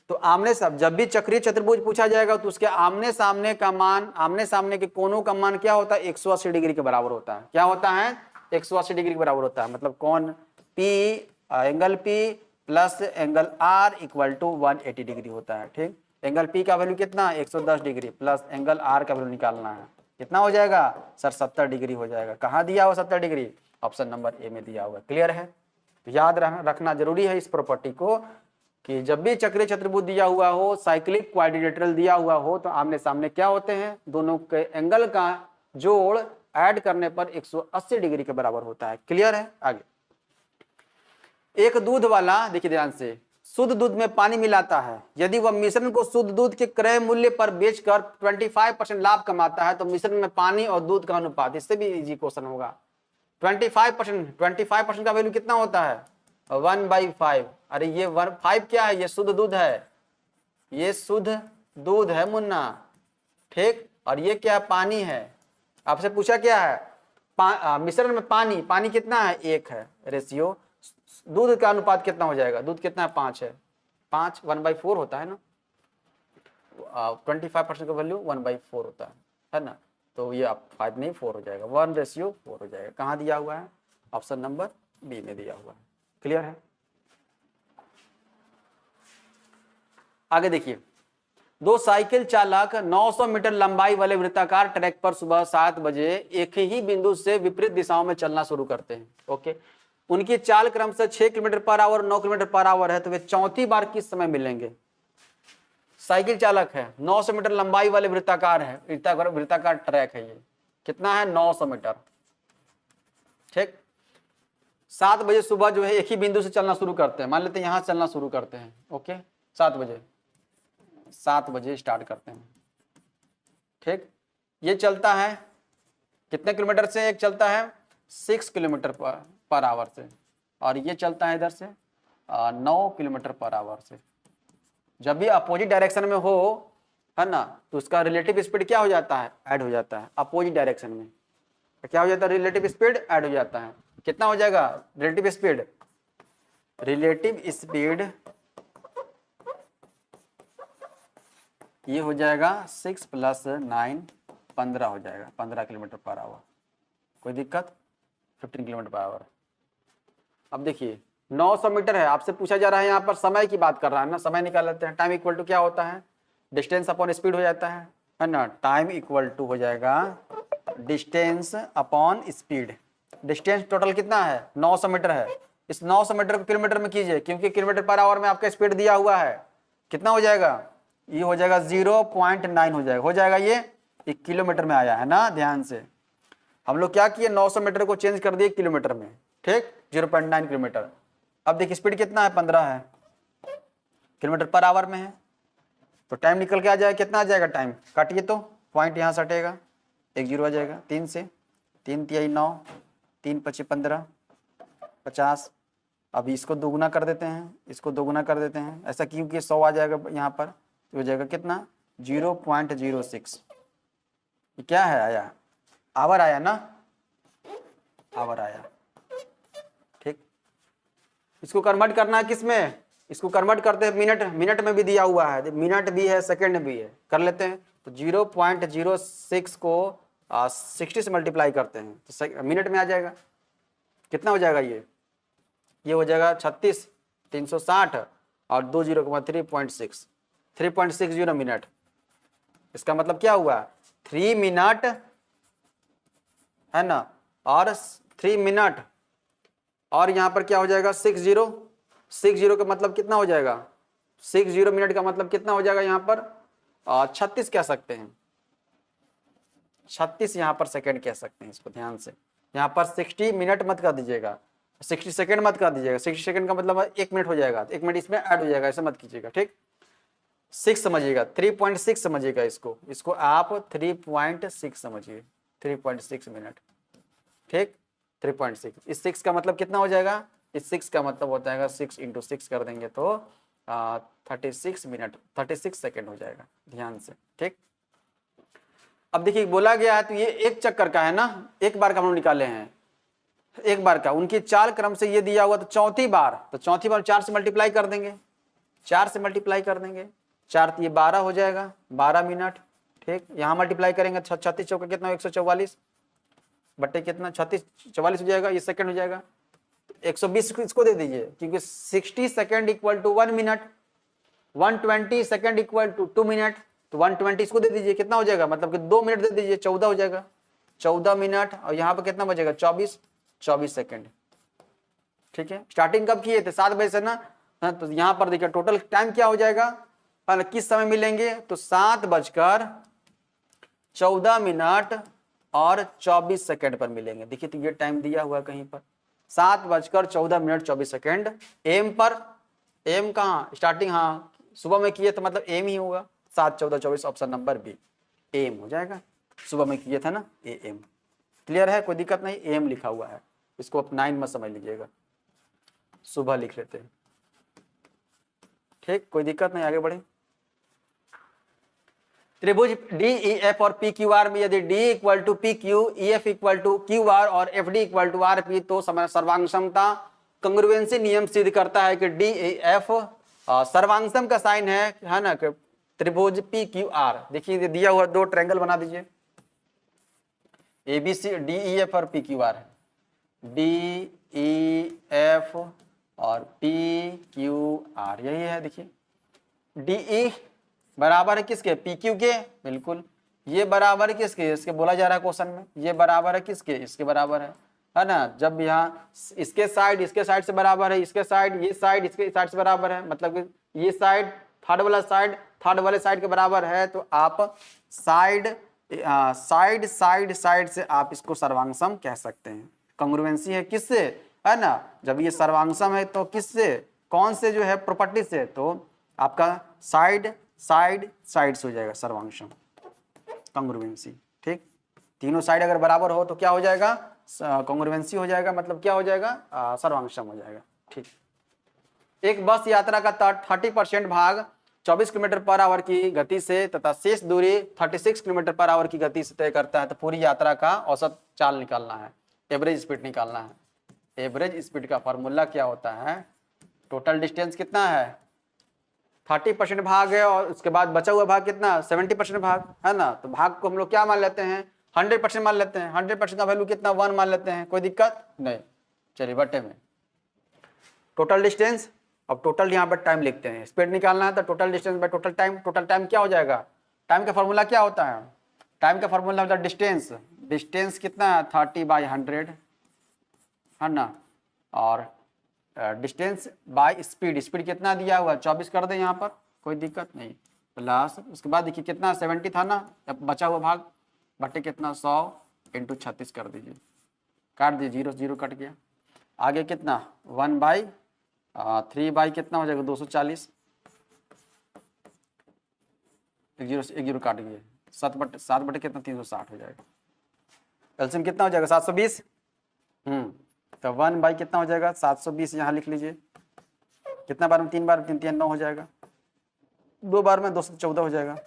तो आमने सामने, जब भी चक्रीय चतुर्भुज पूछा जाएगा तो उसके आमने सामने का मान, आमने सामने के कोनों का मान क्या होता है, 180 डिग्री के बराबर होता है। क्या होता है, 180 डिग्री के बराबर होता है। मतलब कौन P, angle P plus angle R equal to 180 degree होता है। ठीक, एंगल पी का वैल्यू कितना, 110 डिग्री प्लस एंगल आर का वैल्यू निकालना है, कितना हो जाएगा सर, 70 डिग्री हो जाएगा। कहाँ दिया हुआ 70 डिग्री, ऑप्शन नंबर ए में दिया हुआ। क्लियर है, याद रखना जरूरी है इस प्रॉपर्टी को, कि जब भी चक्रीय चतुर्भुज दिया हुआ हो, साइक्लिक क्वाड्रिलेटरल दिया हुआ हो, तो आमने सामने क्या होते हैं, दोनों के एंगल का जोड़ ऐड करने पर 180 डिग्री के बराबर होता है। क्लियर है। आगे, एक दूध वाला, देखिए ध्यान से, शुद्ध दूध में पानी मिलाता है, यदि वह मिश्रण को शुद्ध दूध के क्रय मूल्य पर बेचकर 25% लाभ कमाता है, तो मिश्रण में पानी और दूध का अनुपात, इससे भी इजी क्वेश्चन होगा। 25% का वैल्यू कितना होता है, 1/5। अरे ये 5 क्या है, ये शुद्ध दूध है, ये शुद्ध दूध है मुन्ना। ठीक, और ये क्या है, पानी है। आपसे पूछा क्या है, मिश्रण में पानी कितना है, 1 है रेशियो। दूध का अनुपात कितना हो जाएगा, दूध कितना है, 5 है, 5 1/4 होता है ना, 25% का वैल्यू 1/4 होता है ना। तो ये आप 5 नहीं 4 हो जाएगा, 1/4 हो जाएगा। कहाँ दिया हुआ है, ऑप्शन नंबर बी में दिया हुआ है। क्लियर है। आगे देखिए, दो साइकिल चालक 900 मीटर लंबाई वाले वृत्ताकार ट्रैक पर सुबह 7 बजे एक ही बिंदु से विपरीत दिशाओं में चलना शुरू करते हैं। ओके, उनकी चाल क्रम से 6 kilometre per hour, 9 kilometre per hour है, तो वे चौथी बार किस समय मिलेंगे। साइकिल चालक है, 900 मीटर लंबाई वाले वृत्ताकार है, वृत्ताकार ट्रैक है, ये कितना है, 900 मीटर। ठीक, 7 बजे सुबह जो है एक ही बिंदु से चलना शुरू करते हैं, मान लेते हैं यहां चलना शुरू करते हैं। ओके, 7 बजे स्टार्ट करते हैं। ठीक, ये चलता है कितने किलोमीटर से, एक चलता है 6 किलोमीटर पर आवर से, और ये चलता है इधर से 9 किलोमीटर पर आवर से। जब भी अपोजिट डायरेक्शन में हो, है ना, तो उसका रिलेटिव स्पीड क्या हो जाता है, ऐड हो जाता है। अपोजिट डायरेक्शन में क्या हो जाता है, रिलेटिव स्पीड ऐड हो जाता है। कितना हो जाएगा रिलेटिव स्पीड, ये हो जाएगा 6 + 9 15 हो जाएगा, 15 किलोमीटर पर आवर। कोई दिक्कत, 15 किलोमीटर पर आवर। अब देखिए 900 मीटर है, आपसे पूछा जा रहा है, यहाँ पर समय की बात कर रहा है ना, समय निकाल लेते हैं। टाइम इक्वल टू क्या होता है, डिस्टेंस अपॉन स्पीड हो जाता है ना। टाइम इक्वल टू हो जाएगा distance upon speed. Distance total कितना है, 900 मीटर है। इस 900 मीटर को किलोमीटर में कीजिए, क्योंकि किलोमीटर पर आवर में आपका स्पीड दिया हुआ है। कितना हो जाएगा, ये हो जाएगा 0.9 हो जाएगा ये 1 किलोमीटर में आया है ना। ध्यान से हम लोग क्या किए, 900 मीटर को चेंज कर दिए किलोमीटर में। ठीक, 0.9 किलोमीटर। अब देखिए स्पीड कितना है, 15 है, किलोमीटर पर आवर में है, तो टाइम निकल के आ जाएगा। कितना आ जाएगा टाइम, काटिए तो पॉइंट यहाँ से हटेगा, 1 0 आ जाएगा। 3 से 3 × 9, 3 × 5 15 50। अभी इसको दोगुना कर देते हैं, इसको दोगुना कर देते हैं, ऐसा क्योंकि 100 आ जाएगा यहाँ पर, तो हो जाएगा कितना 0.06। ये क्या है, आया आवर आया ना, आवर आया। ठीक, इसको कन्वर्ट करना है किस में, इसको कन्वर्ट करते हैं मिनट, मिनट में भी दिया हुआ है, मिनट भी है सेकंड भी है, कर लेते हैं। तो 0.06 को 60 से मल्टीप्लाई करते हैं तो मिनट में आ जाएगा। कितना हो जाएगा ये हो जाएगा 36 360 और 2 0 3.6 3.60 मिनट। इसका मतलब क्या हुआ 3 मिनट है ना, और 3 मिनट, और यहाँ पर क्या हो जाएगा 60 का मतलब कितना हो जाएगा 60 मिनट का मतलब कितना हो जाएगा यहाँ पर 36 कह सकते हैं, 36 यहाँ पर सेकंड कह सकते हैं। इसको ध्यान से यहाँ पर 60 मिनट मत कर दीजिएगा, 60 सेकंड मत कर दीजिएगा, 60 सेकंड का मतलब 1 मिनट हो जाएगा, 1 मिनट इसमें ऐड हो जाएगा, ऐसा मत कीजिएगा, ठीक। 6 समझिएगा, 3.6 समझिएगा, इसको आप 3.6 समझिए, 3.6 मिनट, ठीक। 3.6 इस 6 का मतलब कितना हो जाएगा, इस 6 का मतलब होता है 6 × 6 कर देंगे तो 36 मिनट 36 सेकंड हो जाएगा, ध्यान से, ठीक। अब देखिए बोला गया है तो ये एक चक्कर का है ना, एक बार का हम लोग निकाले हैं, एक बार का, उनकी चाल क्रम से ये दिया हुआ तो चौथी बार 4 से मल्टीप्लाई कर देंगे, 4 से मल्टीप्लाई कर देंगे, 4 तो ये 12 हो जाएगा, 12 मिनट, ठीक। यहाँ मल्टीप्लाई करेंगे 36 चौका कितना 144 बट्टे कितना 36 44 हो जाएगा, ये सेकंड हो जाएगा। 120 इसको दे दीजिए क्योंकि 60 second equal to 1 minute, 120 second equal to 2 minute, तो 120 इसको दे दीजिए, कितना हो जाएगा मतलब कि 2 मिनट दे दीजिए, 14 हो जाएगा, 14 मिनट, और यहाँ पर कितना बचेगा 24 सेकंड, ठीक है। स्टार्टिंग कब किए थे 7 बजे से ना, तो यहाँ पर देखिए टोटल टाइम क्या हो जाएगा, किस समय मिलेंगे तो 7:14 और 24 सेकंड पर मिलेंगे। देखिए तो ये टाइम दिया हुआ कहीं पर 7:14 एम पर, एम कहाँ स्टार्टिंग, हाँ सुबह में किए तो मतलब एम ही होगा, 7:14 ऑप्शन नंबर बी एम हो जाएगा, सुबह में किए था ना एम। क्लियर है, कोई दिक्कत नहीं, एम लिखा हुआ है, इसको आप 9 में समझ लीजिएगा, सुबह लिख लेते हैं, ठीक, कोई दिक्कत नहीं, आगे बढ़े। त्रिभुज DEF और PQR में यदि D equal to PQ, EF equal to QR और FD इक्वल टू RP तो सर्वांग क्षमता कंग्रुएंसी नियम सिद्ध करता है कि DEF सर्वांग सम का साइन है ना, त्रिभुज PQR। देखिए दिया हुआ 2 ट्रायंगल बना दीजिए, ABC DEF और PQR है, DEF और PQR यही है। देखिए DE बराबर है किसके PQ के, बिल्कुल, ये बराबर है किसके, इसके बोला जा रहा है क्वेश्चन में, ये बराबर है किसके, इसके बराबर है ना। जब यहाँ इसके साइड से बराबर है, इसके साइड, ये साइड इसके साइड से बराबर है, मतलब कि ये साइड थर्ड वाला साइड थर्ड वाले साइड के बराबर है, तो आप साइड से आप इसको सर्वांगसम कह सकते हैं। कंग्रुएंसी है किससे, है ना, जब ये सर्वांगसम है तो किससे, कौन से जो है प्रॉपर्टी से, तो आपका साइड से हो जाएगा सर्वांगसम कंग्रुएंसी, ठीक। तीनों साइड अगर बराबर हो तो क्या हो जाएगा कंग्रुएंसी हो जाएगा, मतलब क्या हो जाएगा सर्वांगसम हो जाएगा, ठीक। एक बस यात्रा का 30% भाग 24 किलोमीटर पर आवर की गति से तथा शेष दूरी 36 किलोमीटर पर आवर की गति से तय करता है, तो पूरी यात्रा का औसत चाल निकालना है, एवरेज स्पीड निकालना है। एवरेज स्पीड का फॉर्मूला क्या होता है, टोटल डिस्टेंस कितना है 30% भाग है, और उसके बाद बचा हुआ भाग कितना 70% भाग है ना, तो भाग को हम लोग क्या मान लेते हैं 100% मान लेते हैं, 100% का वैल्यू कितना 1 मान लेते हैं, कोई दिक्कत नहीं। चलिए बटे में टोटल डिस्टेंस, अब टोटल यहाँ पर टाइम लिखते हैं, स्पीड निकालना है तो total distance by total time क्या हो जाएगा, टाइम का फॉर्मूला क्या होता है, टाइम का फॉर्मूला होता है डिस्टेंस कितना है 30/100 है ना, और डिस्टेंस बाय स्पीड कितना दिया हुआ 24 कर दे यहाँ पर, कोई दिक्कत नहीं, प्लस उसके बाद देखिए कितना 70 था ना, अब बचा हुआ भाग बटे कितना 100 × 36 कर दीजिए, काट दीजिए, 0 कट गया, आगे कितना 1/3 कितना हो जाएगा 240, 1 0 काट गया, 7 बटे कितना 360 हो जाएगा, एलसीएम कितना हो जाएगा 720, तो 1 कितना हो जाएगा 720, यहाँ लिख लीजिए, कितना बार में 3 बार 3 9 हो जाएगा, 2 बार में 214 हो जाएगा,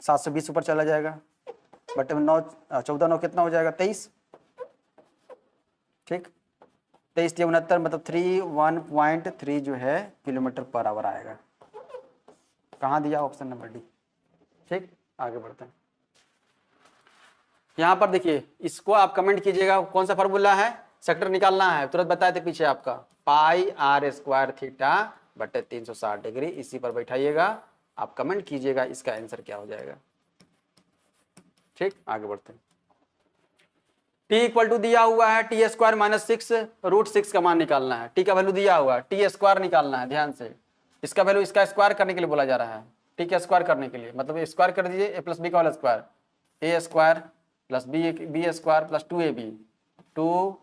720 ऊपर चला जाएगा, बटे में 9 14 9 कितना हो जाएगा 23, ठीक, 2369 मतलब 31.3 जो है किलोमीटर पर आवर आएगा। कहाँ दिया? Option number D. ठीक, आगे बढ़ते हैं। यहाँ पर देखिए, इसको आप कमेंट कीजिएगा, कौन सा फार्मूला है, सेक्टर निकालना है, तुरंत बताए थे पीछे आपका पाई आर स्क्वायर थीटा बटे 360 डिग्री, इसी पर बैठाइएगा, आप कमेंट कीजिएगा इसका आंसर क्या हो जाएगा। ठीक, आगे बढ़ते हैं। टी इक्वल टू दिया हुआ है टी स्क्वायर माइनस 6√6 का मान निकालना है। टी का वैल्यू दिया हुआ है, टी स्क्वायर निकालना है, ध्यान से। इसका वैल्यू इसका स्क्वायर करने के लिए बोला जा रहा है, टी का स्क्वायर करने के लिए, मतलब स्क्वायर कर दीजिए ए प्लस बी का whole square, A square plus B square plus 2ab 2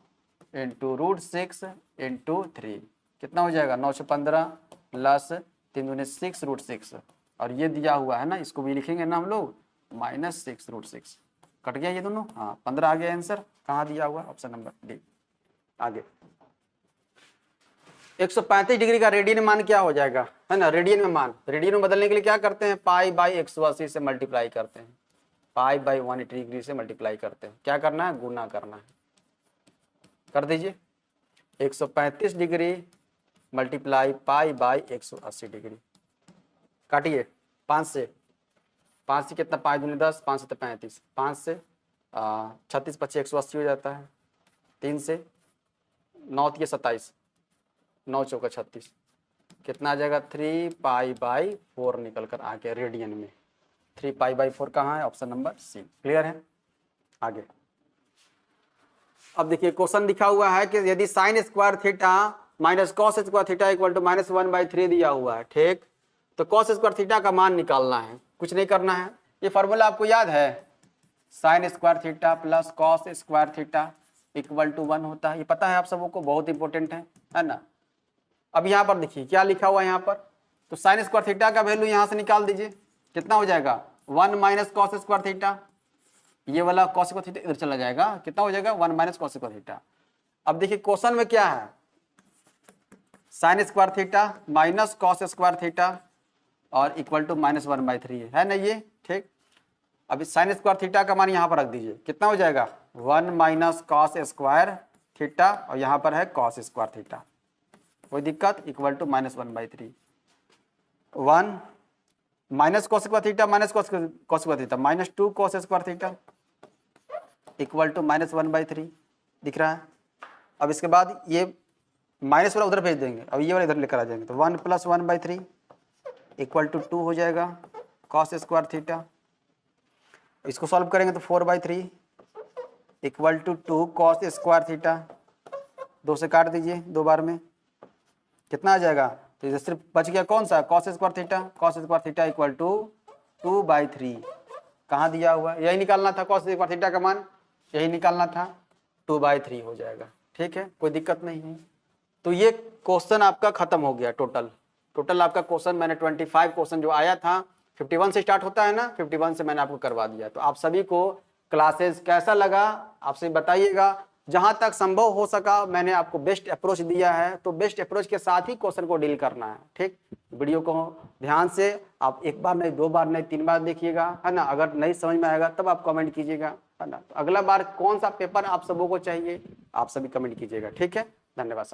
into √6 into 3 कितना हो जाएगा 915 प्लस 3 दूनी 6√6 और ये दिया हुआ है ना, इसको भी लिखेंगे ना हम लोग माइनस 6√6। कट गया ये दोनों, हाँ 15 आ गया आंसर। कहाँ दिया हुआ? Option number D. आगे 135 डिग्री का रेडियन मान क्या हो जाएगा, है ना, रेडियन में मान। रेडियन में बदलने के लिए क्या करते हैं, पाई बाई 180 से मल्टीप्लाई करते हैं, पाई बाई 180 डिग्री से मल्टीप्लाई करते हैं। क्या करना है? गुना करना है। कर दीजिए 135 degree multiply pi by 180 degree. काटिए 5 से कितना, 5 दूनी 10, 5 से 35, 5 से 36 25 180 हो जाता है, 3 से 9 3 27, 9 चौका 36, कितना आ जाएगा 3 पाई बाई 4 निकल कर आ गया रेडियन में। 3 पाई बाई 4 कहाँ है? ऑप्शन नंबर सी। क्लियर है? आगे अब देखिए क्वेश्चन दिखा हुआ है कि यदि sine square theta minus cos square theta equal to -1/3 दिया हुआ है, ठीक, तो कॉस स्क्वायर थीटा का मान निकालना है, कुछ नहीं करना है। ये फार्मूला आपको याद है, sine square theta plus cos square theta equal to 1 होता है, ये पता है आप सबों को, बहुत इंपॉर्टेंट है ना। अब यहाँ पर देखिए क्या लिखा हुआ है यहाँ पर, तो साइन स्क्वायर थीटा का वैल्यू यहाँ से निकाल दीजिए, कितना हो जाएगा 1 माइनस कॉस स्क्वायर थीटा, ये वाला कॉस स्क्वायर थीटा इधर चला जाएगा, कितना हो जाएगा 1 माइनस कॉस स्क्वायर थीटा। अब देखिए क्वेश्चन में क्या है, sine square theta minus cos square theta और इक्वल टू -1/3 है ना ये, ठीक। अब साइन स्क्वायर थीटा का मान यहाँ पर रख दीजिए, कितना हो जाएगा 1 माइनस कॉस स्क्वायर थीटा और यहाँ पर है कॉस स्क्वायर थीटा, कोई दिक्कत, equal to -1/3। 1 minus cos square theta minus cos square theta -2 cos square theta equal to -1/3 दिख रहा है। अब इसके बाद ये माइनस वाला उधर भेज देंगे, अब ये वाला इधर लेकर आ जाएंगे, तो 1 + 1/3 इक्वल टू 2 हो जाएगा कॉस स्क्वायर थीटा। इसको सॉल्व करेंगे तो 4/3 equal to 2 cos square theta, 2 से काट दीजिए 2 बार में, कितना आ जाएगा, तो इधर सिर्फ बच गया कौन सा cos square theta, cos square theta equal to 2/3। कहाँ दिया हुआ है, यही निकालना था, कॉस स्क्वायर थीटा का मान यही निकालना था, 2/3 हो जाएगा, ठीक है, कोई दिक्कत नहीं है। तो ये क्वेश्चन आपका खत्म हो गया। टोटल आपका क्वेश्चन मैंने 25 क्वेश्चन जो आया था, 51 से स्टार्ट होता है ना, 51 से मैंने आपको करवा दिया। तो आप सभी को क्लासेस कैसा लगा आप सभी बताइएगा। जहां तक संभव हो सका मैंने आपको बेस्ट अप्रोच दिया है, तो बेस्ट अप्रोच के साथ ही क्वेश्चन को डील करना है, ठीक। वीडियो को ध्यान से आप 1 बार नहीं 2 बार नहीं 3 बार देखिएगा, है ना। अगर नहीं समझ में आएगा तब आप कमेंट कीजिएगा, है ना। तो अगला बार कौन सा पेपर आप सबों को चाहिए आप सभी कमेंट कीजिएगा, ठीक है। धन्यवाद साथ।